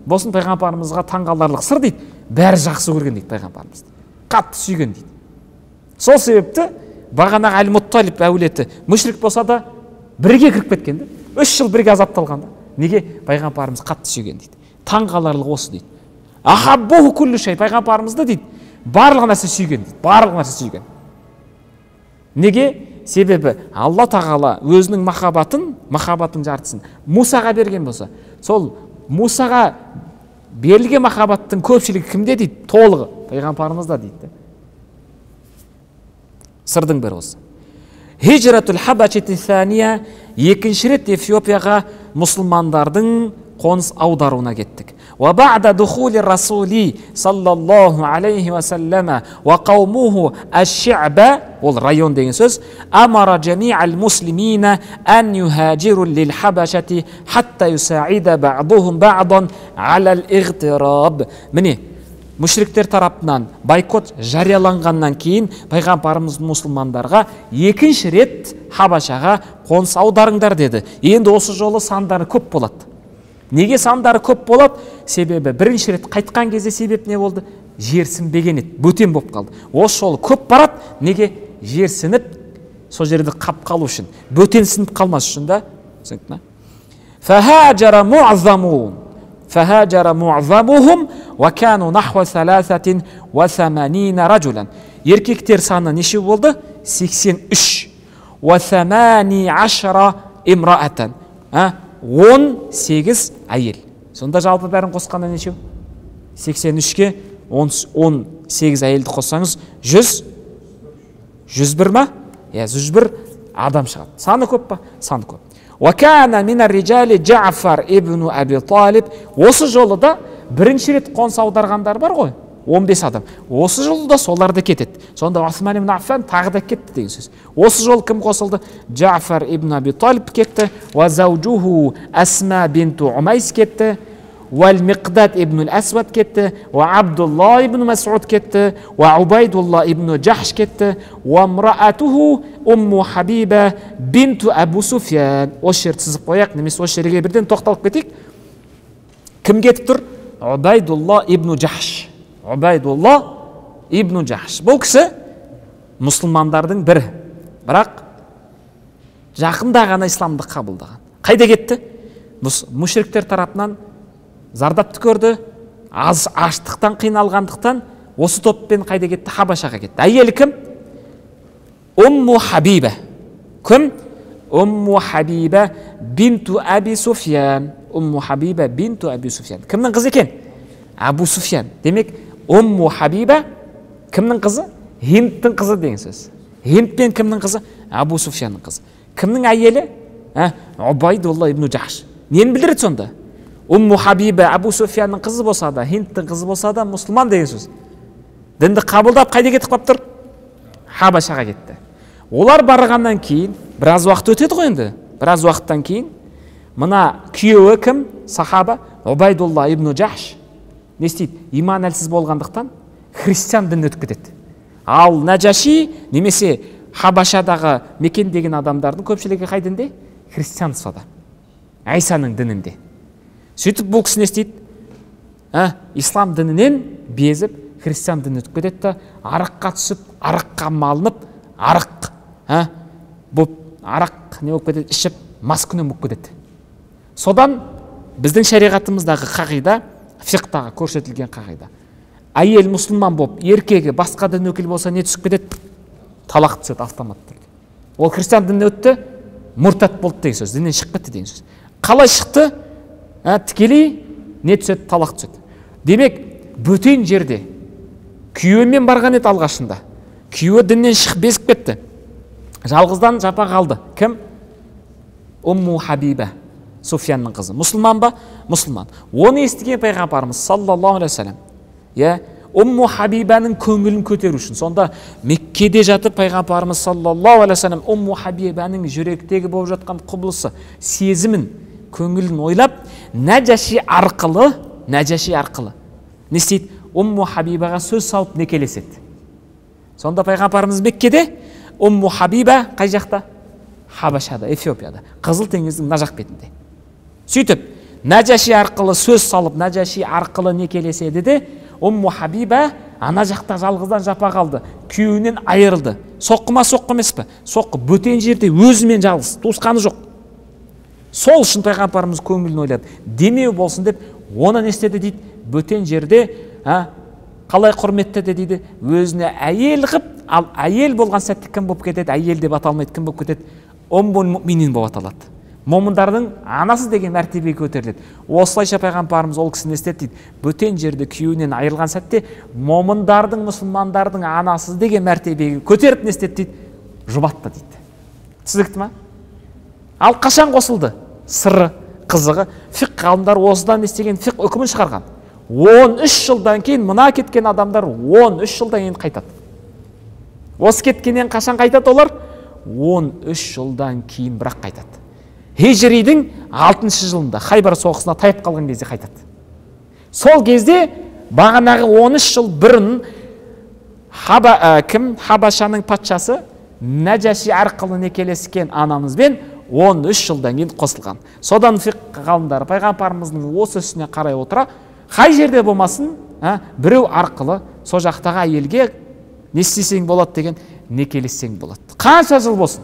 болсын, пайғамбарымызға таңғаларлық сыр дейді. Бәрі жақсы көрген дейді пайғамбарымызды. Қатты сүйген дейді. Сол себепті бағанағы Әл-Мутталиб әулеті мүшрик болса да бірге кіріп кеткен. 3 жыл бірге азапталған. Неге? Пайғамбарымыз қатты сүйген дейді. Таңғаларлық осы дейді. Ахаббуху күллу шей, пайғамбарымызды дейді барлық нәрсе сүйген дейді. Барлық нәрсе сүйген. Неге? Себебі Алла тағала өзінің махаббатын жартысын Мусаға берген болса, сол Мусаға берілген махаббаттың көпшілігі кімде дейді? Толығы пайғамбарымызда дейді. Сырдың бірі осы. Хижратул Хабашати сания, екінші рет Эфиопияға мұсылмандардың қоныс аударуына кеттік. Ва ба'да духули расули саллаллаху алейхи ва саллама ва қаумуху аш-ши'ба, ол район деген сөз, амара джами'ал муслимина ан юхаджиру лил Хабашати хатта юсаида ба'духум ба'дан алал игтираб. Міне, мүшриктер тарапынан бойкот жарияланғаннан кейін пайғамбарымыз мұсылмандарға екінші рет Хабашаға қоныс аударыңдар деді. Енді осы жолы сандары көп болады. Неге сандары көп болады? Себебі бірінші рет қайтқан кезде себеп не болды? Жерсінбеген еді, бөтен болып қалды. Осы жолы көп барады. Неге? Жерсініп, сол жерді қап қалу үшін, бөтенсініп қалмас үшін да. Фахаджара му'замухум ва кану нахва 83 ражулан. Еркектер саны неше болды? 83. Ва 18 имраатан. 18 әйел. Сонда жалпы бәрін қосқанда неше? 83-ке 18 әйелді қоссаңыз 101 ма? 101 адам шығады. Саны көп па? Саны көп. وَكَانَ مِنَ الرِّجَالِ جَعْفَرْ ибн Әби Талиб. Осы жолы да бірінші рет қоныс аударғандар бар ғой, 15 адам. Осы жолы да солар да кетеді. Сонда Осман ибн Аффан тағы да кетті деген сөз. Осы жолы кім қосылды? Джафар ибн Әби Талиб кетті. Ва заужуху Асма бинту Умайс кетті. والمقداد ابن الأسود كت وعبد الله ابن مسعود كت وعبيد الله ابن جحش كت وامرأته أم حبيبة بنت أبو سفيان. Ошер сызып қояйық, немесе осы жерге бірден тоқталып кетейік. Кім кетіп тұр? Убайдулла ибн Жахш. Убайдулла ибн Жахш. Бұл кісі мұсылмандардың бірі, бірақ жақында ғана исламды қабылдаған. Қайда кетті? Мүшриктер тарапынан зардапты көрді, аштықтан қиналғандықтан осы топпен қайда кетті? Хабашаға кетті. Әйелі кім? Умму Хабиба. Кім? Умму Хабиба бинту Әби Суфьян. Умму Хабиба бинту Әби Суфьян. Кімнің қызы екен? Абу Суфьян. Демек, Умму Хабиба кімнің қызы? Хиндтің қызы деген сөз. Хинд пен кімнің қызы? Абу Суфьянның қызы. Кімнің әйелі? Убайдулла ибн Жахш. Нені білдіреді сонда? Умму Хабиба Абу Суфьянның қызы болса да, Хиндтің қызы болса да, мұсылман деген сөз. Дінді қабылдап қайда кетіп қалып тұр? Хабашаға кетті. Олар барғаннан кейін, біраз уақыт өтеді ғой енді. Біраз уақыттан кейін, мына күйеуі кім? Сахаба Убайдулла ибн Жахш не істейді? Иман әлсіз болғандықтан христиан дініне өтіп кетеді. Ал Нәжаши немесе Хабашадағы мекендеген адамдардың көпшілігі қай дінде? Христианствода, Айсаның дінінде. Сөйтіп бұл кісі не істейді? Ислам дінінен безіп, христиан дініне өтіп кетеді да, араққа түсіп, араққа малынып, арақ не болып кетеді? Ішіп, маскүнем болып кетеді. Содан біздің шариғатымыздағы қағида, фиқтағы көрсетілген қағида. Әйел мұсылман болып, еркегі басқа дін өкілі болса не түсіп кетеді? Талақ түседі автоматты. Ол христиан дініне өтті, мұртат болды деген сөз, діннен шығып кетті деген сөз. Қалай шықты? Тікелей не түседі? Талақ түседі. Демек, бөтен жерде күйеуімен барған еді алғашында. Күйеуі діннен шығып безіп кетті. Жалғыздан жапа қалды. Кім? Умму Хабиба, Суфьянның қызы. Мұсылман ба? Мұсылман. Оны естіген пайғамбарымыз саллаллаху алейхи вассалам, Умму Хабибаның көңілін көтеру үшін. Сонда Меккеде жатып пайғамбарымыз саллаллаху алейхи вассалам Умму Хабибаның жүректегі болып жатқан құбылысы, сезімін, көңілін ойлап, Нәжаши арқылы не істейді? Умму Хабибаға сөз салып некелеседі. Сонда пайғамбарымыз Меккеде, Умму Хабиба қай жақта? Хабашада, Эфиопияда, Қызыл теңіздің мына жақ бетінде. Сөйтіп, Нәжаши арқылы сөз салып, Нәжаши арқылы некелеседі де, Умму Хабиба ана жақта жалғыздан жапа қалды, күйеуінен айырылды. Соққы ма, соққы емес пе? Соққы, бөтен жерде өзімен жалғыз, туысқаны жоқ. Сол үшін пайғамбарымыз көңілін ойлады. Демеу болсын деп, оны не істеді дейді? Бөтен жерде қалай құрметті де дейді? Өзіне әйел қып, ал әйел болған сәтте кім болып кетеді? Әйел деп аталмайды, кім болып кетеді? Уммул муъминин болып аталады. Момындардың анасы деген мәртебеге көтеріледі. Осылайша пайғамбарымыз ол кісіні істеді дейді. Бөтен жерде күйеуінен айырылған сәтте момындардың, мұсылмандардың анасы деген мәртебеге көтеріп не істеді дейді? Жұбатты дейді. Түсінікті ма? Ал қашан қосылды? Сыры, қызығы, фиқ ғалымдар осыдан естеген фиқ үкімін шығарған. 13 жылдан кейін мына кеткен адамдар 13 жылдан кейін қайтады. Осы кеткеннен қашан қайтады олар? 13 жылдан кейін бірақ қайтады. Хижридің 6 жылында Хайбар соғысына тайып қалған кезде қайтады. Сол кезде бағанағы 13 жыл бұрын Хабашаның патшасы Нәжаши арқылы некелескен анамызбен 13 жылдан кейін қосылған. Содан фиқ ғалымдары пайғамбарымыздың осы ісіне қарай отыра, қай жерде болмасын, біреу арқылы сол жақтағы әйелге не істесең болады деген некелессең болады. Қанша жыл болсын.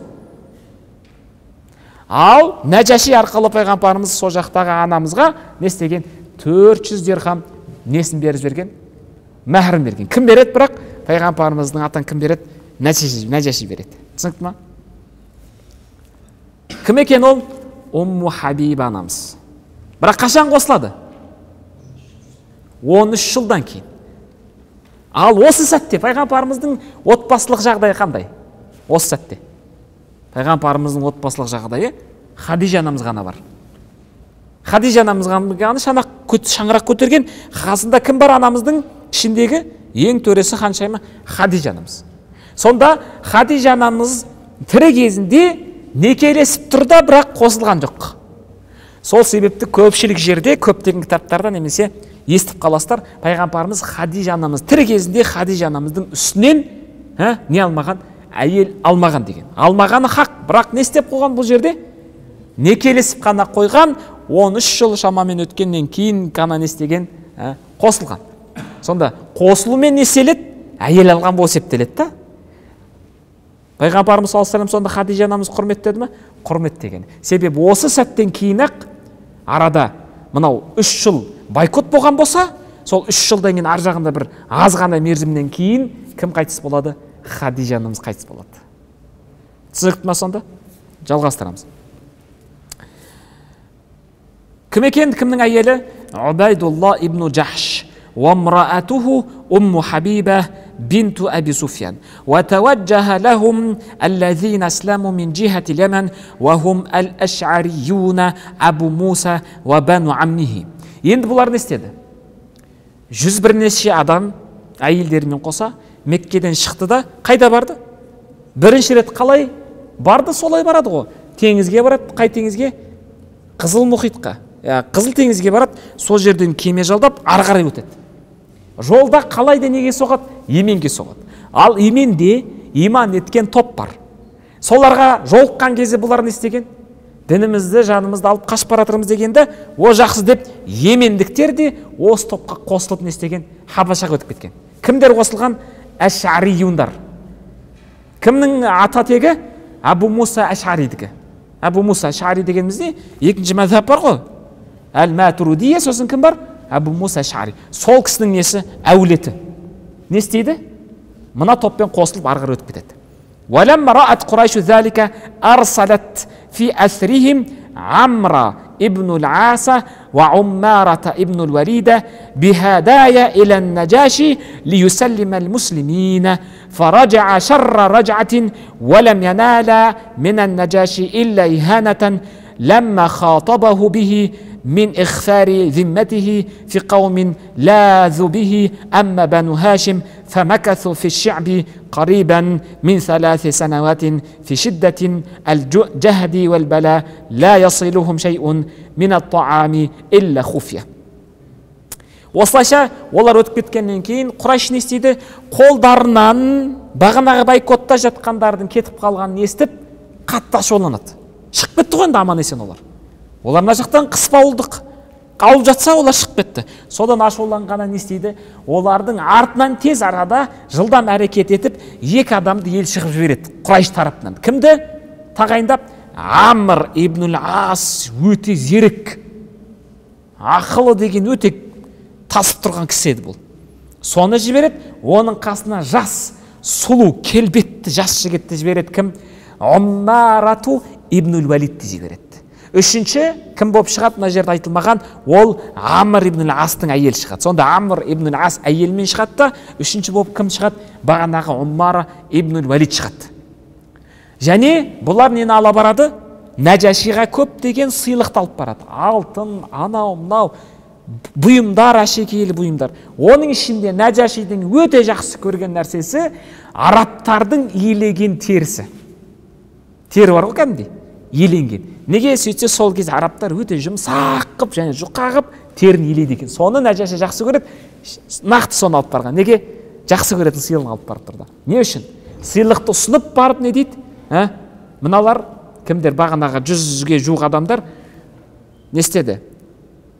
Ал Нәжаши арқылы пайғамбарымыз сол жақтағы анамызға не істеген? 400 дирхам несін беріп берген? Мәһрін берген. Кім береді бірақ? Пайғамбарымыздың атын кім береді? Нәжаши береді. Түсінікті ма? Кім екен ол? Умму Хабиба анамыз. Бірақ қашан қосылады? 13 жылдан кейін. Ал осы сәтте пайғамбарымыздың отбасылық жағдайы қандай? Осы сәтте пайғамбарымыздың отбасылық жағдайы Хадижа анамыз ғана бар. Хадижа анамыз ғана шаңырақ көтерген. Қасында кім бар анамыздың ішіндегі? Ең төресі ханшайымы Хадижа анамыз. Сонда Хадижа анамыз тірі кезінде некелесіп тұрда, бірақ қосылған жоқ. Сол себепті көпшілік жерде, көптеген кітаптарда немесе естіп қаласыздар, пайғамбарымыз Хадижа анамыз тірі кезінде Хадижа анамыздың үстінен не алмаған? Әйел алмаған деген. Алмағаны хақ, бірақ не істеп қойған бұл жерде? Некелесіп қана қойған, 13 жыл шамамен өткеннен кейін қана не істеген? Қосылған. Сонда қосылумен не істеледі? Әйел алған болып есептеледі да. Пайғамбарымыз саллаллаху алейхи вассалам сонда Хадижа анамыз құрметтеді ме? Құрметтеген. Себебі осы сәттен кейін-ақ арада мынау 3 жыл бойкот болған болса, сол 3 жылдан кейін ар жағында бір аз ғана мерзімнен кейін кім қайтыс болады? Хадижа анамыз қайтыс болады. Түсінікті ме сонда? Жалғастырамыз. Кім екен? Кімнің әйелі? Убайдулла ибн Джахш. وامرأته أم حبيبة بنت أبي سفيان وتوجه لهم الذين أسلموا من جهة اليمن وهم الأشعريون أبو موسى وبنو عمه. Енді бұлар не істеді? 101 неше адам әйелдерімен қоса Меккеден шықты да қайда барды? Бірінші рет қалай барды? Солай барады ғой. Теңізге барады. Қай теңізге? Қызыл мұхитқа. Қызыл теңізге барады. Сол жерден кеме жалдап ары қарай өтеді. Жолда қалайда неге соғады? Еменге соғады. Ал Еменде иман еткен топ бар. Соларға жолыққан кезде бұлар не істеген? Дінімізді, жанымызды алып қашып баратырмыз дегенде, о жақсы деп Емендіктер де осы топқа қосылып не істеген? Хабашаға өтіп кеткен. Кімдер қосылған? Әш'ариюндар. Кімнің ата тегі? Абу Муса Әш'аридікі. Абу Муса Әш'ари дегенімізде екінші мазхаб бар ғой. Әл-Матуридия, сосын кім бар? Абу Муса Әш'ари. Сол кісінің несі? Әулеті. Не істейді? Мына топпен қосылып ары қарай өтіп кетеді. وَلَمَّا رَأَتْ قُرَيْشُ ذَلِكَ أَرْسَلَتْ فِي أَثْرِهِمْ عَمْرَ ابن العاص وعمارة ابن الوليد بهدايا إلى النجاشي ليسلم المسلمين فرجع شر رجعة ولم ينال من النجاشي إلا إهانة لما خاطبه به من إخفار ذمته في قوم لاذوا به أما بنو هاشم فمكثوا في الشعب قريبا من 3 سنوات في شدة الجهد والبلاء لا يصلهم شيء من الطعام إلا خفية. Осылайша олар өтіп кеткеннен кейін Құрайш не істейді? Қолдарынан бағанағы бойкотта жатқандардың кетіп қалғанын естіп қатты ашуланады. Шығып кетті ғой енді аман есен олар. Олар мына жақтан қыспауылдық алып жатса олар шығып кетті. Содан ашуланғаннан не істейді? Олардың артынан тез арада жылдам әрекет етіп 2 адамды ел шығып жібереді Құрайш тарапынан. Кімді тағайындап? Амр ибн ас, өте зерек, ақылы деген өте тасып тұрған кісі еді бұл. Соны жібереді. Оның қасына жас, сұлу, келбетті жас жігітті жібереді. Кім? Уммарату ибн Валидті жібереді. Үшінші кім болып шығады? Мына жерде айтылмаған, ол Амр ибн астың әйел шығады. Сонда Амр ибн ас әйелмен шығады да, үшінші болып кім шығады? Бағанағы Уммара ибн Валид шығады. Және бұлар нені ала барады? Нәжашиға көптеген сыйлықты алып барады. Алтын, анау, мынау, бұйымдар, әшекейлі бұйымдар. Оның ішінде Нәжашидің өте жақсы көрген нәрсесі арабтардың иелеген терісі. Тері бар ғой кәдімгідей, иеленген. Неге сөйтсе сол кез арабтар өте жұмсақ қып және жұқа қып терін иелейді екен. Соны Нәжаши жақсы көреді, нақты соны алып барған. Неге? Жақсы көретін сыйлығын алып барып тұрды. Не үшін? Сыйлықты ұсынып барып не дейді? Мыналар кімдер? Бағанағы 100-ге жуық адамдар не істеді?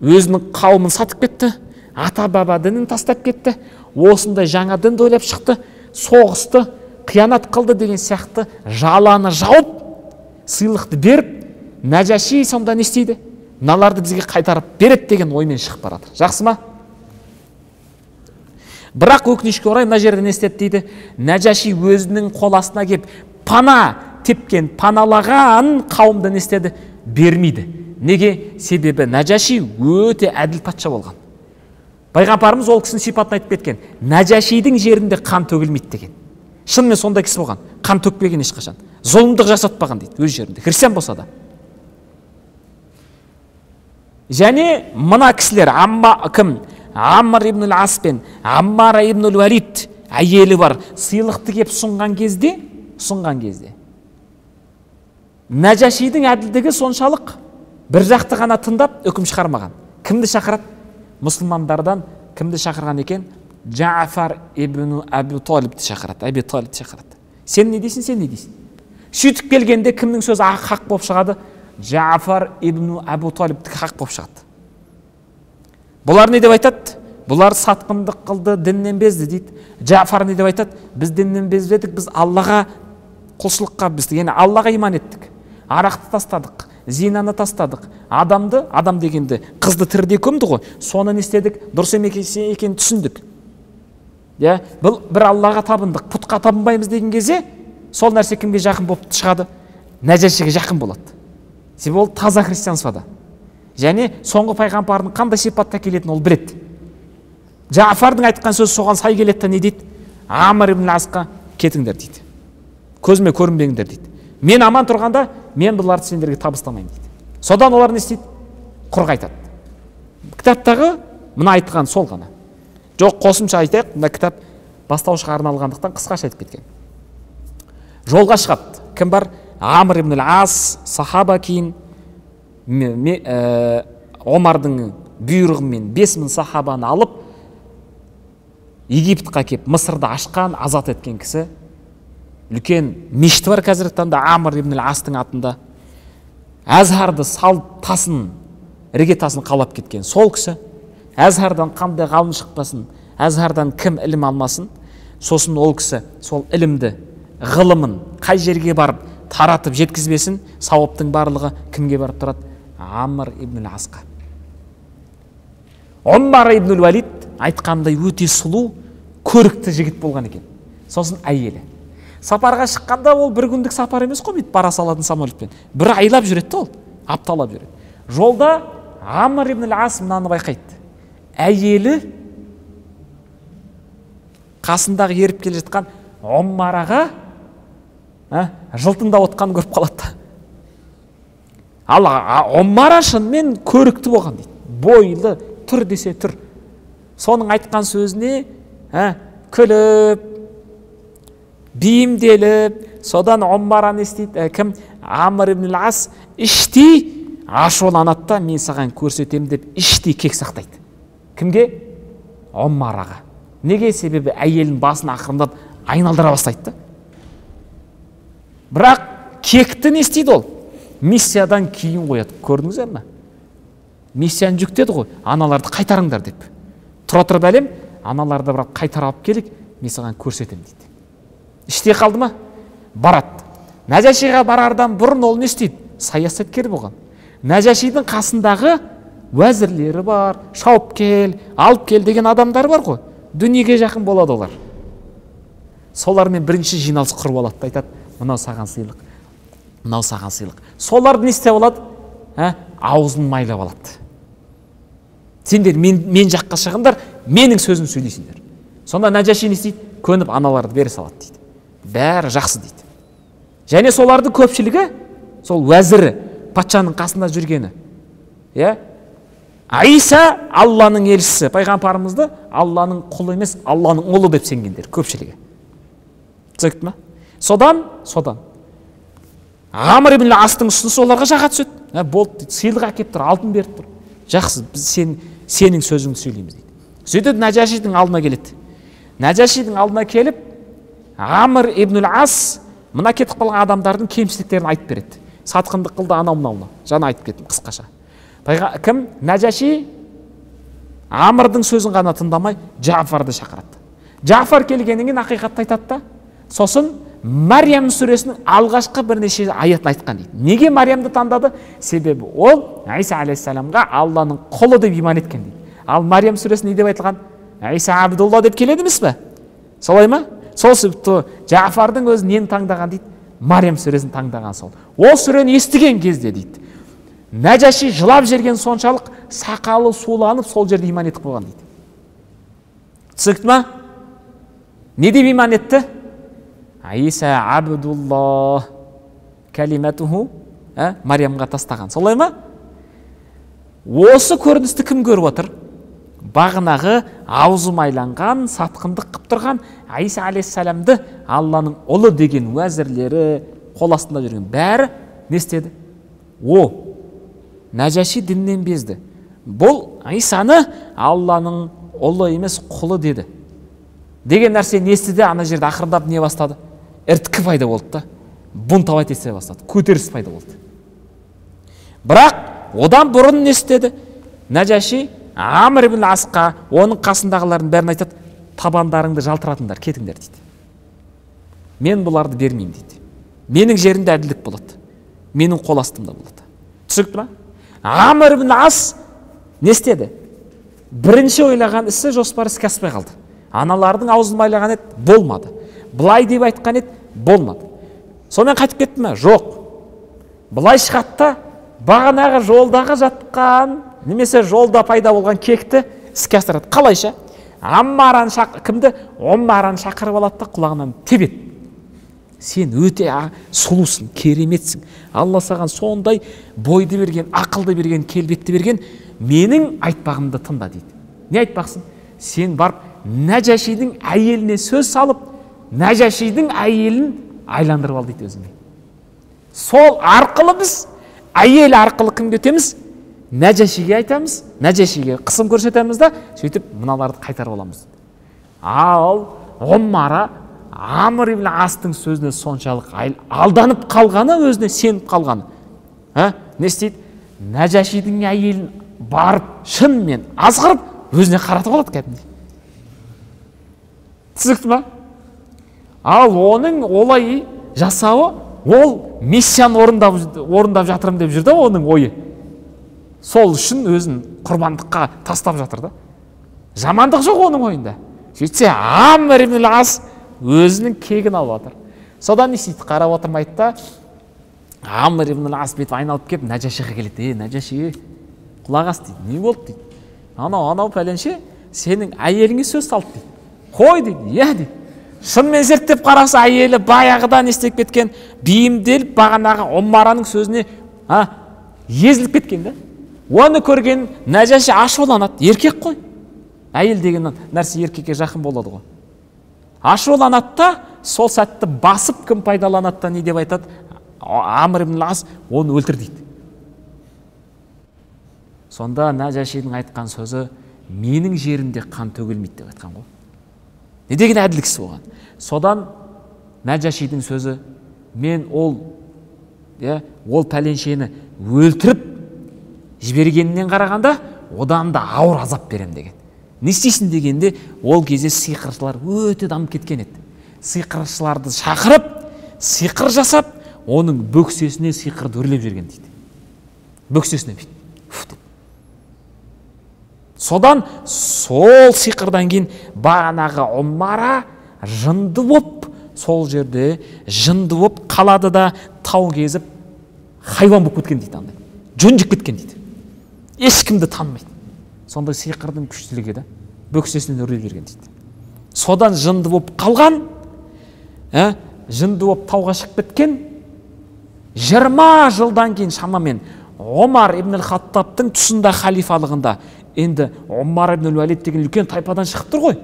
Өзінің қауымын сатып кетті, ата-баба дінін тастап кетті, осындай жаңа дінді ойлап шықты, соғысты, қиянат қылды деген сияқты жаланы жауып, сыйлықты беріп, Нәжаши сонда не істейді? Мыналарды бізге қайтарып береді деген оймен шығып барады. Жақсы ма? Бірақ өкінішке орай мына жерде не істеді дейді? Нәжаши өзінің қол астына келіп пана тепкен, паналаған қауымды не істеді? Бермейді. Неге? Себебі Нәжаши өте әділ патша болған. Пайғамбарымыз ол кісінің сипатын айтып кеткен. Нәжашидің жерінде қан төгілмейді деген. шынымен сондай кісі болған, қан төкпеген ешқашан, зұлымдық жасатпаған дейді өз жерінде, христиан болса да. Және мына кісілер кім? Аммар ибн ас пен Аммара ибн Валид әйелі бар, сыйлықты кеп сұнған кезде Нәжашидің әділдігі соншалық бір жақты ғана тыңдап үкім шығармаған. Кімді шақырады? Мұсылмандардан кімді шақырған екен? Джафар ибн Абу Талибті шақырады. Абу Талибті шақырады. Сен не дейсің, сен не дейсің? Сөйтіп келгенде кімнің сөзі хақ болып шығады? Джафар ибн Абу Талибтікі хақ болып шығады. Бұлар не деп айтады? Бұлар сатқындық қылды, діннен безді дейді. Джафар не деп айтады? Біз діннен безбедік, біз Аллаға құлшылыққа, біз яғни Аллаға иман еттік. Арақты тастадық, зинаны тастадық. Адам дегенді қызды тіріде көмді ғой. Соны не істедік? Дұрыс екенін түсіндік. Бұл бір Аллаға табындық, пұтқа табынбаймыз деген кезде, сол нәрсе кімге жақын болып шығады? Нәжашиге жақын болады. Себебі ол таза христианствода. Және соңғы пайғамбардың қандай сипатта келетінін ол біледі. Джафардың айтқан сөзі соған сай келеді, не дейді? Амр ибн Асқа кетіңдер дейді. Көзіме көрінбеңдер дейді. Мен аман тұрғанда, мен бұларды сендерге табыстамаймын дейді. Содан олар не істейді? Құр қайтады. Кітаптағы мына айтқан сол ғана. Жоқ, қосымша айтайық, мына кітап бастаушыға арналғандықтан қысқаша айтып кеткен. Жолға шығады. Кім бар? Амр ибн ас, сахаба, кейін Омардың бұйрығымен 5000 сахабаны алып, Египетқа кеп, Мысырды ашқан, азат еткен кісі. Үлкен мешіті бар қазіргі таңда Амр ибн астың атында. Әзхарды салып тасын, іргетасын қалап кеткен сол кісі. Әзхардан қандай ғалым шықпасын, Әзхардан кім ілім алмасын, сосын ол кісі сол ілімді, ғылымын қай жерге барып таратып жеткізбесін, сауаптың барлығы кімге барып тұрады? Амр ибн асқа. Омар ибн Валид айтқандай өте сұлу, көрікті жігіт болған екен. Сосын әйелі. Сапарға шыққанда ол бір күндік сапар емес қой, бара салатын самолетпен. Бір айлап жүреді ол, апталап жүреді. Жолда Амр ибн ас мынаны байқайды. Әйелі қасындағы еріп келе жатқан Омараға жылтыңдап отқанын көріп қалады. Ал Омара шынымен көрікті болған дейді. Бойлы, түр десе түр. Соның айтқан сөзіне күліп, бейімделіп, содан Омара не істейді? Кім? Амр ибн ас іштей ашуланады да, мен саған көрсетемін деп іштей кек сақтайды. Кімге? Омараға. Неге? Себебі әйелін басын ақырындап айналдыра бастайды. Бірақ кекті не істейді ол? Миссиядан кейін қояды. Көрдіңіздер ме? Миссияны жүктеді ғой, аналарды қайтарыңдар деп. Тұра бәлем, аналарды бірақ қайтара алып келік, мен саған көрсетемін дейді. Іште қалды ма? Барады. Нәжашиға барардан бұрын ол не істейді? Саясаткер болған. Нәжашидің қасындағы уәзірлері бар, шауып кел, алып кел деген адамдар бар ғой. Дүниеге жақын болады олар. Солармен бірінші жиналыс құрып алады, айтады, мынау саған сыйлық, мынау саған сыйлық. Соларды не істеп алады? Аузын майлап алады. Сендер мен жаққа шығыңдар, менің сөзім сөйлейсіңдер. Сонда Нәжаши не істейді? Көніп аналарды бере салады дейді. Бәрі жақсы дейді. Және солардың көпшілігі, сол уәзірі, патшаның қасында жүргені. Иса Алланың елшісі, пайғамбарымызды Алланың құлы емес, Алланың ұлы деп сенгендер көпшілігі. Түсінікті ме? Содан Амр ибн астың ұсынысы оларға жаға түседі. Болды дейді, сыйлық әкеп тұр, алтын беріп тұр. Жақсы, біз сенің сөзіңді сөйлейміз дейді. Сөйтіп Нәжашидің алдына келеді. Нәжашидің алдына келіп, Амр ибн ас мына кетіп қалған адамдардың кемшіліктерін айтып береді. Сатқындық қылды, анау-мынауына. Жаңа айтып кеттім қысқаша. Кім? Нәжаши Амрдың сөзін ғана тыңдамай Джафарды шақырады. Джафар келгеннен кейін ақиқатты айтады да, сосын Мариям сүресінің алғашқы бірнеше аятын айтқан дейді. Неге Мариямды таңдады? Себебі ол Иса алейхиссаламға Алланың құлы деп иман еткен дейді. Ал Мариям сүресі не деп айтылған? Иса Абдулла деп келеді емес пе? Солай ма? Сол себепті Джафардың өзі нені таңдаған дейді? Мариям сүресін таңдаған сол. Ол сүрені естіген кезде дейді, Нәжаши жылап жерген соншалық сақалы суланып сол жерде иман етіп қойған дейді. Түсінікті ма? Не деп иман етті? Иса абдуллах калиматуху, Мариямға тастаған. Солай ма? Осы көріністі кім көріп отыр? Бағынағы аузы майланған, сатқындық қып тұрған Иса алейхиссаламды Алланың ұлы деген уәзірлері, қол астында жүрген бәрі не істеді? Нәжаши діннен безді. Бұл Исаны Алланың ұлы емес құлы деді. Деген нәрсе не естіді? Ана жерде ақырындап не бастады? Ірткі пайда болды да. Бунтовать ете бастады. Көтеріліс пайда болды. Бірақ одан бұрын не істеді? Нәжаши Амр ибн Асқа, оның қасындағылардың бәрін айтады, табандарыңды жалтыратыңдар, кетіңдер дейді. Мен бұларды бермеймін дейді. Менің жерімде әділдік болады. Менің қол астымда болады. Түсінікті ма? Амр ибн Ас не істеді? Бірінші ойлаған ісі жоспары іске аспай қалды. Аналардың аузын майлаған еді, болмады. Былай деп айтқан еді, болмады. Сонымен қайтып кетті ме? Жоқ. Былай шығатта бағанағы жолдағы жатқан, немесе жолда пайда болған кекті іске асырады. Қалайша? Кімді? Оммараны шақырып алады да құлағынан тебеді. Сен өте сұлусың, кереметсің. Алла саған сондай бойды берген, ақылды берген, келбетті берген, менің айтпағымды тыңда дейді. Не айтпақсың? Сен барып Нәжашидің әйеліне сөз салып, Нәжашидің әйелін айландырып ал дейді өзіңе. Сол арқылы біз әйел арқылы кімге өтеміз? Нәжашиге айтамыз, Нәжашиге қысым көрсетеміз да, сөйтіп мыналарды қайтарып аламыз. Ал Оммара Амр ибн Астың сөзіне соншалық алданып қалғаны, өзіне сеніп қалғаны. Не істейді? Нәжашидің әйелін барып, шынымен азғырып, өзіне қаратып алады кәдімгідей. Түсінікті ма? Ал оның олай жасауы, ол миссияны орындап жатырым деп жүрді, оның ойы. Сол үшін өзін құрбандыққа тастап жатыр да. Жамандық жоқ оның ойында. Сөйтсе Амр ибн Ас өзінің кегін алып жатыр. Содан не істейді? Қарап отырмайды да, Амр ибн Ас бетіп айналып келіп Нәжашиға келеді. Нәжаши, құлақ ас дейді. Не болды дейді? Анау пәленше сенің әйеліңе сөз салды дейді. Қой дейді. Иә дейді. Шынымен зерттеп қараса, әйелі баяғыдан істеп кеткен, бейімделіп бағанағы Оммараның сөзіне езіліп кеткен да. Оны көрген Нәжаши ашуланады. Еркек қой. Әйел деген нәрсе еркекке жақын болады ғой. Ашуланады да, сол сәтті басып кім пайдаланады да не деп айтады? Амр ибн Ас оны өлтір дейді. Сонда Нәжашидің айтқан сөзі, менің жерімде қан төгілмейді деп айтқан ғой. Не деген әділдіксіз болған. Содан Нәжашидің сөзі, мен ол пәленшені өлтіріп жібергеннен қарағанда, одан да ауыр азап берем деген. Не істейсің дегенде, ол кезде сиқыршылар өте дамып кеткен еді. Сиқыршыларды шақырып, сиқыр жасап, оның бөксесіне сиқырды үрлеп жүрген дейді. Бөксесіне бейді. Содан сол сиқырдан кейін бағанағы Оммара жынды боп, сол жерде жынды боп қалады да, тау кезіп хайуан боп кеткен дейді. Жөнжіп кеткен дейді. Ешкімді танымайды. Сондай сиқырдың күштілігі да, бөксесінен үрлеп жүрген дейді. Содан жынды боп қалған, жынды боп тауға шығып кеткен, 20 жылдан кейін шамамен Омар ибн Хаттабтың тұсында халифалығында, енді Омар ибн Уәлид деген үлкен тайпадан шығып тұр ғой.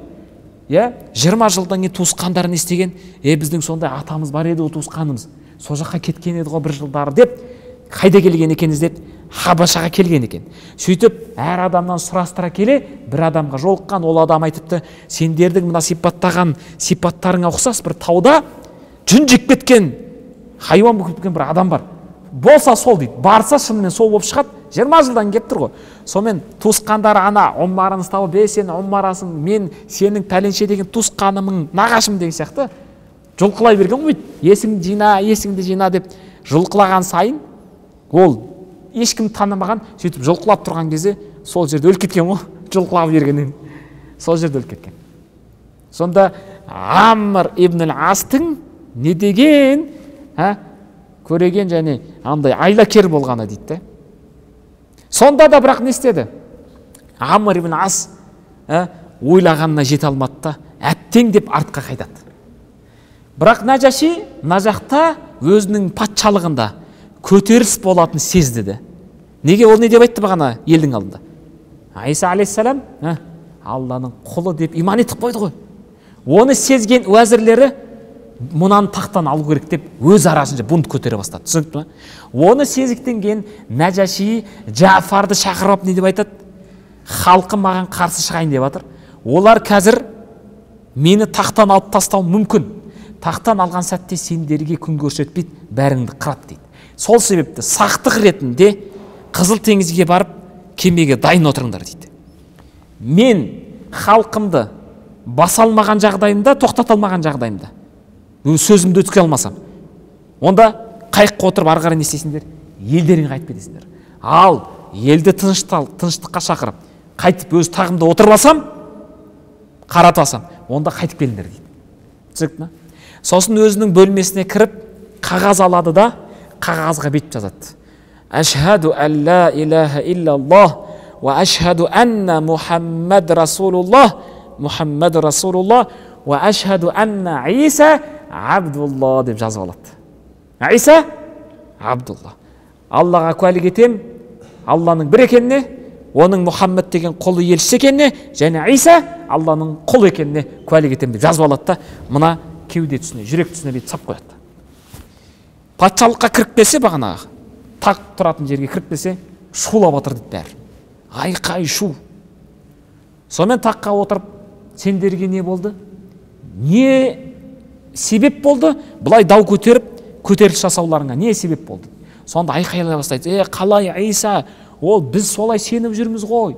20 жылдан кейін туысқандарын естеген, біздің сондай атамыз бар еді, туысқанымыз. Сол жаққа кеткен еді ғой 1 жылдары деп, қайда келген екеніз деп, Хабашаға келген екен. Сөйтіп, әр адамнан сұрастыра келе, бір адамға жолыққан, ол адам айтыпты, сендердің мына сипаттаған сипаттарыңа ұқсас бір тауда жүнжіп кеткен, хайуан болып кеткен бір адам бар. Болса сол дейді. Барса шынымен сол болып шығады. 20 жылдан келіп тұр ғой. Сонымен туысқандары ана Оммараны тауып, сен Оммарасың, мен сенің пәленше деген туысқанымың, нағашым деген сияқты жұлқылай берген ғой. Есіңді жина деп жұлқылаған сайын, ол ешкім танымаған, сөйтіп жұлқылап тұрған кезде сол жерде өліп кеткен ғой. Жұлқылап бергеннен сол жерде өліп кеткен. Сонда Амр ибн Астың не деген көреген және андай айлакер болғаны дейді. Сонда да бірақ не істеді? Амр ибн Ас ойлағанына жете алмады да, әттең деп артқа қайтады. Бірақ Нәжаши мына жақта өзінің патшалығында көтеріліс болатын сезді. Неге ол не деп айтты бағана елдің алдында? Иса алейхиссалам Алланың құлы деп иман етіп қойды ғой. Оны сезген уәзірлері мұнан тақтан алу керек деп өз арасында бунт көтере бастады. Түсінікті ме? Оны сезіктенген Нәжаши Джафарды шақырып не деп айтады? Халқы маған қарсы шығайын деп жатыр. Олар қазір мені тақтан алып тастау мүмкін. Тақтан алған сәтте сендерге күн көрсетпейді, бәріңді қырады дейді. Сол себепті сақтық ретінде Қызыл теңізге барып кемеге дайын отырыңдар дейді. Мен халқымды баса алмаған жағдайымда, тоқтата алмаған жағдайымда, сөзімді өткізе алмасам, онда қайыққа отырып ары қарай не істейсіңдер? Елдеріңе қайтып кетесіңдер. Ал елді тыныштыққа шақырып, қайтып өз тағымда отырып қаратасам, онда қайтып келіңдер дейді. Түсінікті ме? Сосын өзінің бөлмесіне кіріп, қағаз алады да, қағазға бет жазады. Ашхаду ан ла илаха иллаллах ва ашхаду анна Мухаммад Расулуллах, Мухаммад Расулуллах ва ашхаду анна Иса Абдулла деп жазып алады. Иса Абдулла. Аллаға куәлік етем, Алланың бір екеніне, оның Мұхаммед деген құлы елшісі екеніне, және Иса Алланың құлы екеніне куәлік етем деп жазып алады да, мына кеуде тұсына, жүрек тұсына бет сап қояды. Патшалыққа кіріп келсе, бағанағы тақ тұратын жерге кіріп келсе, шулап отыр дейді бәрі. Айқай шу. Сонымен таққа отырып, сендерге не болды? Не себеп болды? Бұлай дау көтеріп, көтеріліс жасауларыңа не себеп болды? Сонда айқайлай бастайды. Қалай Иса, ол біз солай сеніп жүрміз ғой.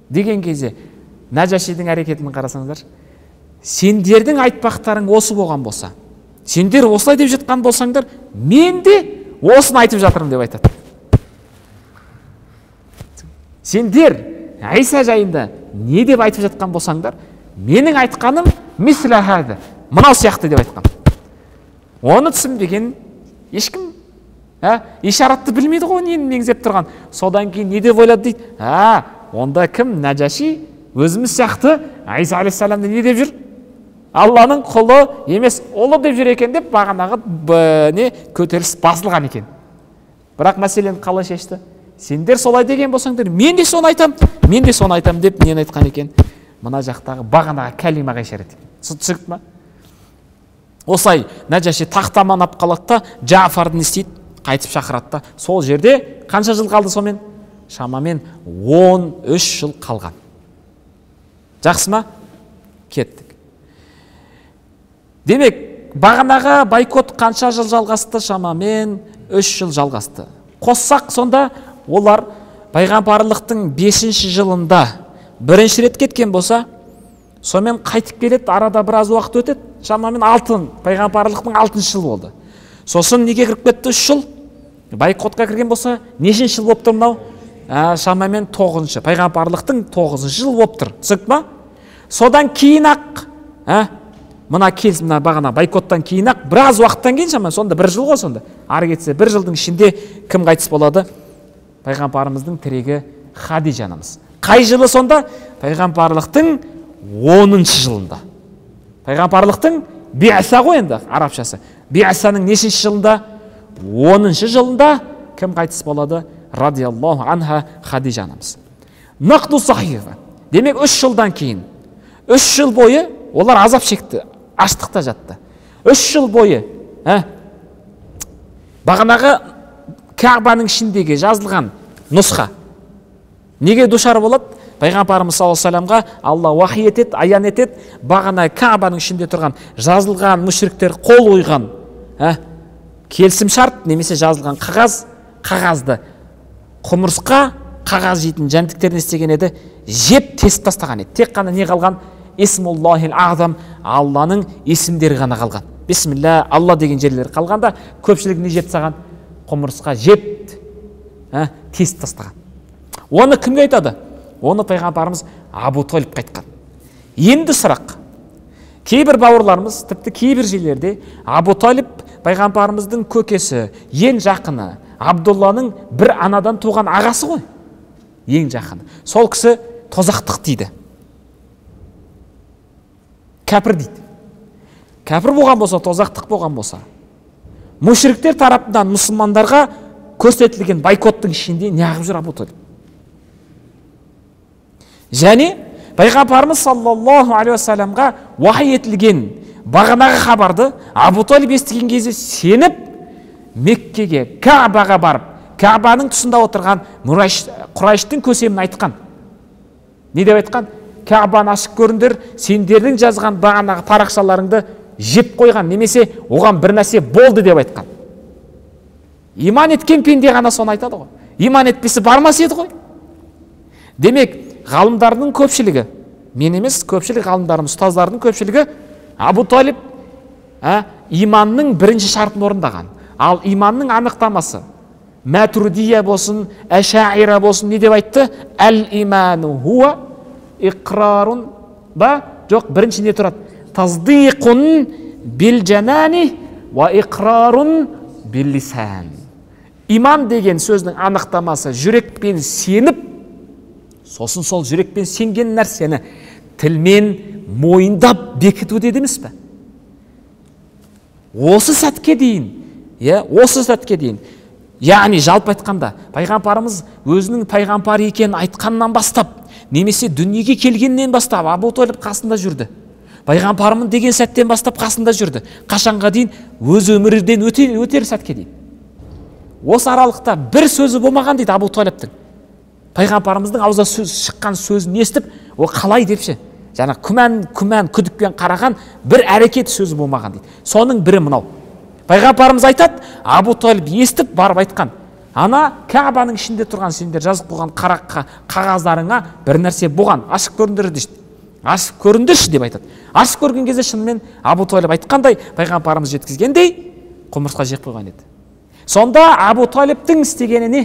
Деген кезде Нәжашидің әрекетін қарасаңдар, сендердің айтпақтарың осы болған болса, сендер осылай деп жатқан болсаңдар, мен де осыны айтып жатырмын деп айтады. Сендер Иса жайында не деп айтып жатқан болсаңдар, менің айтқаным мислахады, мынау сияқты деп айтқан. Оны түсінбеген ешкім ишаратты білмейді ғой, нені меңзеп тұрған. Содан кейін не деп ойлады дейді? Онда кім? Нәжаши өзіміз сияқты Иса алейхиссаламды не деп жүр? Алланың құлы емес, ұлы деп жүр екен деп бағанағы көтеріліс басылған екен. Бірақ мәселені қалай шешті? Сендер солай деген болсаңдар, мен де соны айтам, мен де соны айтам деп нені айтқан екен? Мына жақтағы бағанағы кәлимаға ишарат екен. Түсінікті ме? Осылай Нәжаши тақтаман ап қалады да, Джафарды не істейді? Қайтып шақырады да. Сол жерде қанша жыл қалды сомен? Шамамен 13 жыл қалған. Жақсы ма? Кеттік. Демек, бағанаға байкот қанша жыл жалғасты? Шамамен 3 жыл жалғасты. Қоссақ сонда олар пайғамбарлықтың 5-ші жылында бірінші рет кеткен болса, сонымен қайтып келеді, арада біраз уақыт өтеді. Шамамен пайғамбарлықтың 6-шы жыл болды. Сосын неге кіріп кетті? 3 жыл. Байкотқа кірген болса, нешінші жыл болып тұр мынау? Шамамен 9-шы. Пайғамбарлықтың 9-шы жыл болып тұр. Түсінікті ма? Содан кейін-ақ, мына келісім, мына бағана байкоттан кейін-ақ, біраз уақыттан кейін шамамен, сонда 1 жыл ғой сонда. Ары кетсе 1 жылдың ішінде кім қайтыс болады? Пайғамбарымыздың тірегі Хадижа анамыз. Қай жылы сонда? Пайғамбарлықтың 10-шы жылында. Пайғамбарлықтың биаса ғой енді арабшасы. Биасаның нешінші жылында? 10-шы жылында кім қайтыс болады? Радиаллаху анха Хадижа анамыз. Нақду сахиха. Демек 3 жылдан кейін, 3 жыл бойы олар азап шекті, аштықта жатты. 3 жыл бойы бағанағы Кағбаның ішіндегі жазылған нұсқа неге душар болады? Пайғамбарымыз саллаллаху алейхи вассаламға Алла уахи етеді, аян етеді, бағана Кағбаның ішінде тұрған жазылған мүшриктер қол қойған келісім шарт немесе жазылған қағазды құмырсқа қағаз жейтін жәндіктер не істеген еді? Жеп тесіп тастаған еді. Тек қана не қалған? Исмуллахил азам, Алланың есімдері ғана қалған. Бисмилля, Алла деген жерлер қалғанда көпшілік не жеп тастаған? Құмырсқа жеп тесіп тастаған. Оны кімге айтады? Оны пайғамбарымыз Абу Талиб айтқан. Енді сұрақ. Кейбір бауырларымыз, тіпті кейбір жерлерде Абу Талиб пайғамбарымыздың көкесі, ең жақыны, Абдулланың бір анадан туған ағасы ғой. Ең жақыны. Сол кісі тозақтық дейді. Кәпір дейді. кәпір болған болса, тозақтық болған болса, мушриктер тарапынан мұсылмандарға көрсетілген бойкоттың ішінде неғып жүр Абу Талиб? Және пайғамбарымыз саллаллаху алейхи уассаламға уахи етілген бағанағы хабарды Абу Талиб естіген кезде сеніп Меккеге, Каабаға барып, Каабаның тұсында отырған Құрайштың көсемін айтқан. Не деп айтқан? Каабаны ашып көріңдер, сендердің жазған бағанағы парақшаларыңды жеп қойған, немесе оған бір нәрсе болды деп айтқан. Иман еткен пенде ғана соны айтады ғой. Иман етпесі бармас еді ғой. Демек, ғалымдардың көпшілігі, мен емес, көпшілік ғалымдардың, ұстаздардың көпшілігі Абу Талиб иманның бірінші шартын орындаған. Ал иманның анықтамасы Мәтуридия болсын, Әшәйра болсын, не деп айтты? Әл-иману хуа иқрарун ба? Жоқ, бірінші не тұрады? Таздиқун бил жанани ва иқрарун бил лисан. Иман деген сөздің анықтамасы жүрекпен сеніп, сосын сол жүрекпен сенген нәрсені тілмен мойындап бекіту деді емес пе? Осы сәтке дейін, яғни жалпы айтқанда, пайғамбарымыз өзінің пайғамбар екенін айтқаннан бастап, немесе дүниеге келгеннен бастап Абу Талиб қасында жүрді. Пайғамбарымын деген сәттен бастап қасында жүрді. Қашанға дейін? Өз өмірден өтер сәтке дейін. Осы аралықта бір сөзі болмаған дейді Абу Талибтің. Пайғамбарымыздың аузынан шыққан сөзін естіп, о қалай депші? Жаңа күмән күдікпен қараған бір әрекет сөзі болмаған дейді. Соның бірі мынау. Пайғамбарымыз айтады, Абу Талиб естіп барып айтқан. Ана Каабаның ішінде тұрған сендер жазып қойған қағаздарыңа бір нәрсе болған. Ашып көріңдер дейді. Ашып көріңдерші деп айтады. Ашып көрген кезде шынымен Абу Талиб айтқандай, пайғамбарымыз жеткізгендей құмырсқа жеп қойған еді. Сонда Абу Талибтің істегені не?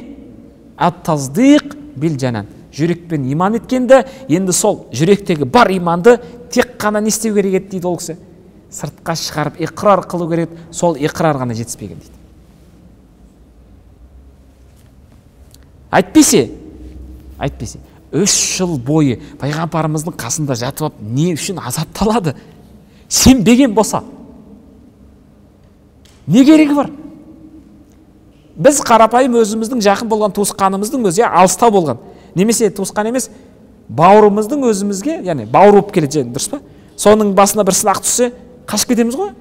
Ат-таздиқ бил жанан. Жүрекпен иман еткенді, енді сол жүректегі бар иманды тек қана не істеу керек еді дейді ол кісі? Сыртқа шығарып иқрар қылу керек, сол иқрар ғана жетіспеген дейді. Әйтпесе 3 жыл бойы пайғамбарымыздың қасында жатып алып, не үшін азапталады? Сенбеген болса, не керегі бар? Біз қарапайым өзіміздің жақын болған туысқанымыздың өзі алыстау болған. Немесе туысқан емес, бауырымыздың өзімізге, яғни бауыр болып келеді, дұрыс па? Соның басына бір сынақ түссе, қашып кетеміз ғой?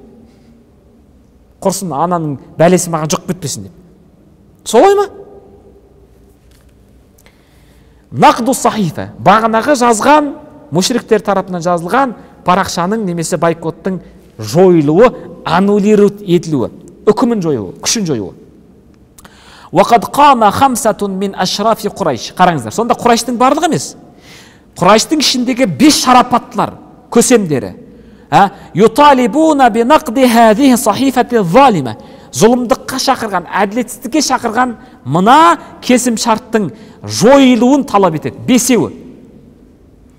Құрсын ананың бәлесі маған жұқ бітпесін деп. Солай ма? Нақду сахифа, бағанағы жазған, мушриктер тарапынан жазылған парақшаның немесе бойкоттың жойылуы, аннулировать етілуі, үкімін жоюы, күшін жоюы. Вақад қама хамсатун мин ашрафи Құрайш. Қараңыздар, сонда Құрайштың барлығы емес. Құрайштың ішіндегі 5 шарапаттылар, көсемдері. Юталибуна би нақди хазихи сахифати залима. Зұлымдыққа шақырған, әділетсіздікке шақырған мына кесім шарттың жойылуын талап етеді. 5-еуі.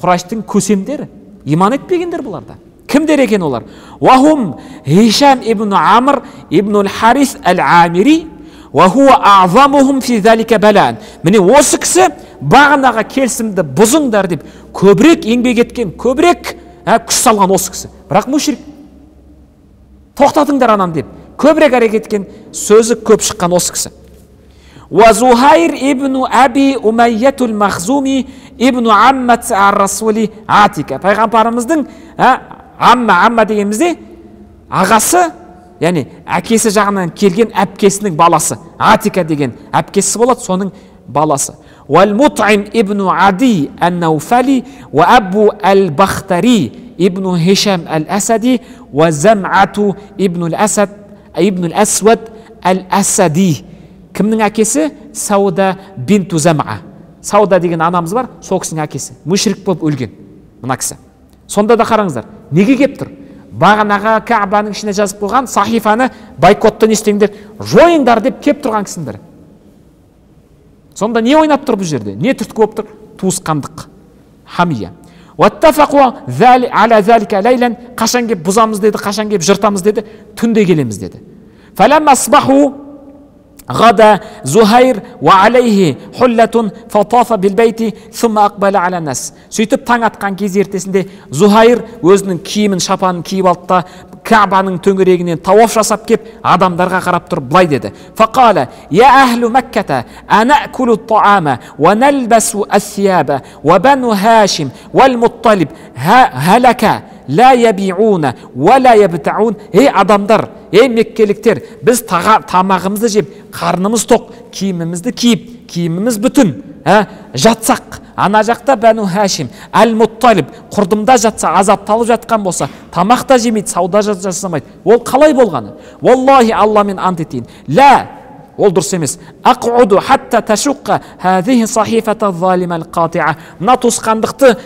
Құрайштың көсемдері, иман етпегендер бұларда. Кімдер екен олар? Вахум Хишам ибн Амр ибн al-Харис al-Амири وهو أعظمهم في ذلك بلاء. Міне осы кісі бағанағы келісімді бұзыңдар деп көбірек еңбек еткен, көбірек күш салған осы кісі. Бірақ мушрик. Тоқтатыңдар ананы деп көбірек әрекет еткен, сөзі көп шыққан осы кісі. وزهير ابن أبي أمية المخزومي ابن عمة الرسول عاتكة. Пайғамбарымыздың амма дегенімізде ағасы, яғни әкесі жағынан келген әпкесінің баласы. Атика деген әпкесі болады, соның баласы. والمطعم ابن عدي النوفلي وأبو البختري ابن هشام الأسدي وزمعة ابن الأسود الأسدي. Кімнің әкесі? Сауда бинту Зам'a. Сауда деген анамыз бар, сол кісінің әкесі. Мушрик болып өлген мына кісі. Сонда да қараңыздар, неге кеп тұр? Бағанағы Каабаның ішіне жазып қойған сахифаны бойкотты не істеңдер, жойыңдар деп кеп тұрған кісінің бірі. Сонда не ойнап тұр бұл жерде? Не түрткі болып тұр? Туысқандық. Хамия. Уаттафақу аля залика лейлен. Қашан кеп бұзамыз деді, қашан кеп жыртамыз деді, түнде келеміз деді. Фалам асбаху غدا زهير وعليه حلة فطاف بالبيت ثم أقبل على الناس. Сөйтіп таң атқан кез ертесінде Зухайр өзінің киімін, шапанын киіп алды да Каабаның төңірегінен тауаф жасап кеп, адамдарға қарап тұрып былай деді: "Фақала, я ахлу Макката, анакулу таама, ва налбасу ассияба, ва бану Хашим, вал Мутталиб, халака, ла ябиуна, ва ла ябтаун." Ей адамдар, ей меккеліктер, біз тамағымызды жеп, қарнымыз тоқ, киімімізді киіп, киіміміз бүтін, жатсақ, ана жақта Бәну Хашим, Әл Мутталиб құрдымда жатса, азапталып жатқан болса, тамақ та жемейді, сауда жасамайды. Ол қалай болғаны? Валлахи, Алламен ант етейін, ла, ол дұрыс емес. Ақуду хатта ташуққа хазихи сахифата залимал қатиа. Мына тосқандықты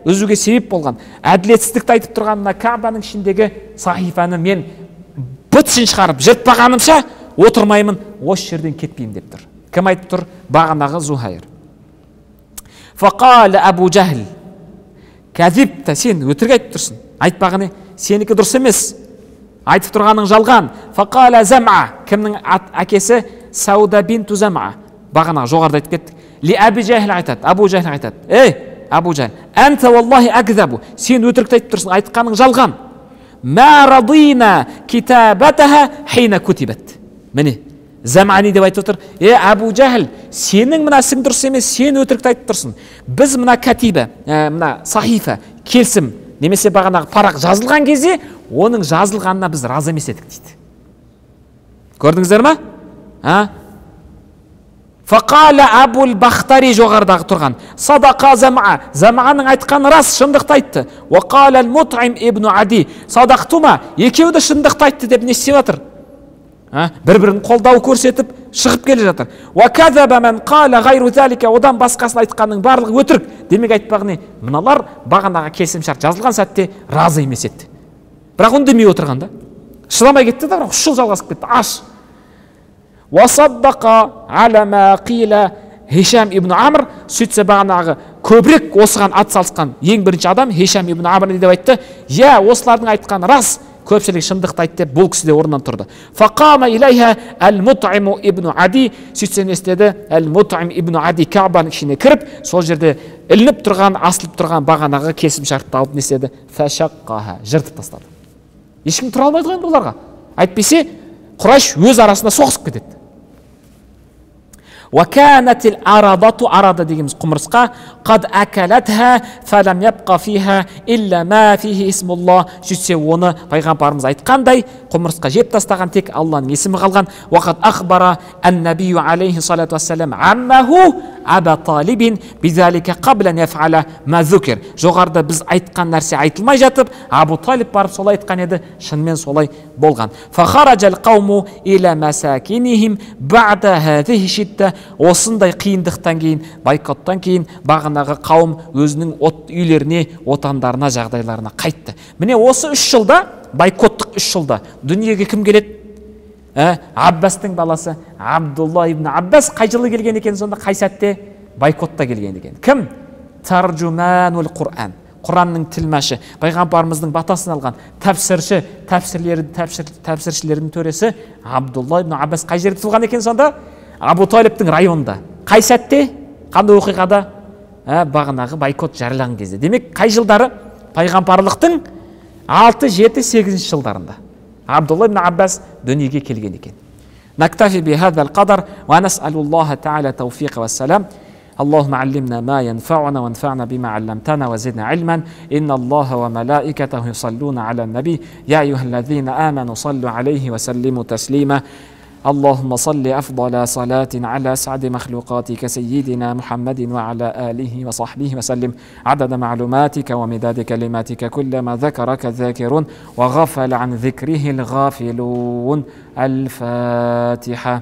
үзуге себеп болған, әділетсіздікті айтып тұрған мына Каабаның ішіндегі сахифаны мен бытшын шығарып жыртпағанымша отырмаймын, осы жерден кетпеймін деп тұр. Кім айтып тұр? Бағанағы Зухайр. Фақала Абу Жахл, кәзибта, сен өтірік айтып тұрсың, айтпағаны сенікі дұрыс емес, айтып тұрғаның жалған. Фақала Зам'a, кімнің әкесі? Сауда бинту Зам'a. Бағанағы жоғарда айтып кеттік. Ли Абу Жахл айтады, Абу Жахл айтады: "Ей Абу Жахл, әнта валлахи акзабу, сен өтірік айтып тұрсың, айтқаның жалған. Ма радина китабатаха хина кутибат." Міне Зам'ани деп айтып отыр: Абу Жахл, сенің мына ісің дұрыс емес, сен өтірік айтып тұрсың. Біз мына катиба, мына сахифа, келсім, немесе бағанағы парақ жазылған кезде, оның жазылғанына біз разы емес едік дейді. Көрдіңіздер ма? Фақала Абул Бахтари, жоғардағы тұрған: "Садақа Зам'a, Зам'аның айтқаны рас, шындықты айтты. Вақала Мут'им ибн Ади, садақтума, екеуі де шындықты айтты" деп не істеп жатыр? Бір-бірін қолдау көрсетіп шығып келе жатыр. Ваказаба ман қала ғайру залика, одан басқасын айтқанның барлығы өтірік. Демек айтпағы не? Мыналар бағанағы келісімшарт жазылған сәтте разы емес еді. Бірақ үндемей отырғанда шыдамай кетті да, бірақ 3 жыл жалғасып кетті. Аш. Васаддақа ала ма қила Хишам ибн Амр, сөйтсе бағанағы көбірек осыған атсалысқан ең бірінші адам Хишам ибн Амр не деп айтты? Осылардың айтқаны рас, көпшілік шындықты айтты деп, бұл кісі де орнынан тұрды. Фақама илайха Әл-Мут'им ибн Ади, сөйтсе не істеді? Әл-Мут'им ибн Ади Каабаның ішіне кіріп, сол жерде ілініп тұрған, асылып тұрған бағанағы келісімшартты алып не істеді? Фашаққаха, жыртып тастады. Ешкім тұра алмайды ғой бұларға. Айтпесе Құрайш өз арасында соғысып кетеді. وكانت الأرضة أرض ديجمز قمرسقة قد أكلتها فلم يبقى فيها إلا ما فيه اسم الله. Сөйтсе оны пайғамбарымыз айтқандай, құмырсқа жеп тастаған тек Алланың есімі қалған. وقد أخبر النبي عليه الصلاة والسلام عمه أبا طالب بذلك قبل أن يفعل ما ذكر. Жоғарда біз айтқан нәрсе айтылмай жатып, Абу Талиб барып солай айтқан еді, шынымен солай болған. فخرج القوم إلى مساكنهم بعد هذه الشدة. Осындай қиындықтан кейін, байкоттан кейін бағанағы қауым өзінің үйлеріне, отандарына, жағдайларына қайтты. Міне осы 3 жылда, байкоттық 3 жылда дүниеге кім келеді? Аббастың баласы Абдулла ибн Аббас қай жылы келген екен, сонда қай сәтте? Байкотта келген екен. Кім? Таржуманул Құран, Құранның тілмәші, пайғамбарымыздың батасын алған тәпсірші, тәпсіршілердің төресі Абдулла ибн Аббас қай жерде туылған екен сонда? Абу Талибтің районында. Қай сәтте? Қандай оқиғада? Бағанағы байкот жарияланған кезде. Демек, қай жылдары? Пайғамбарлықтың 6, 7, 8 жылдарында Абдулла ибн Аббас дүниеге келген екен. Нактафи би хазал қадар ва нас'алуллаха та'ала тауфиқ ва салам. اللهم علمنا ما ينفعنا وانفعنا بما علمتنا وزدنا علما إن الله وملائكته يصلون على النبي يا أيها الذين آمنوا صلوا عليه وسلموا تسليما اللهم صل أفضل صلاة على أسعد مخلوقاتك سيدنا محمد وعلى آله وصحبه وسلم عدد معلوماتك ومداد كلماتك كلما ذكرك الذاكرون وغفل عن ذكره الغافلون. الفاتحة.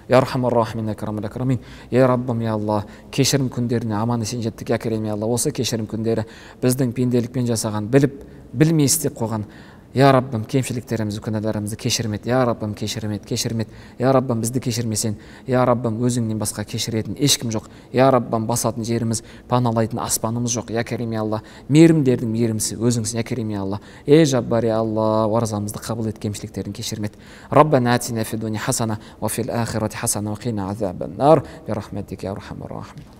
Я Рахман Рахмин, Акрамул Акрамин. Я Раббым, я Алла, кешірім күндеріне аман есен жеттік, я Керем, я Алла. Осы кешірім күндері біздің пенделікпен жасаған, біліп, білмей істеп қойған Я Раббым, кемшіліктерімізді, күнәларымызды кешірмет. Я Раббым, кешірмет. Я Раббым, бізді кешірмесен. Я Раббым, өзіңнен басқа кешіретін ешкім жоқ. Я Раббым, басатын жеріміз, паналайтын аспанымыз жоқ. Я Керим я Алла, мейірімдердің мейірімсі өзіңсің. Я Керим я Алла, ей Жаббар я Алла, оразамызды қабыл ет, кемшіліктерін кешірмет. Раббана атина фид дуния хасана ва фил ахирати хасана ва қина азабан нар би рахматика я архамар рахим.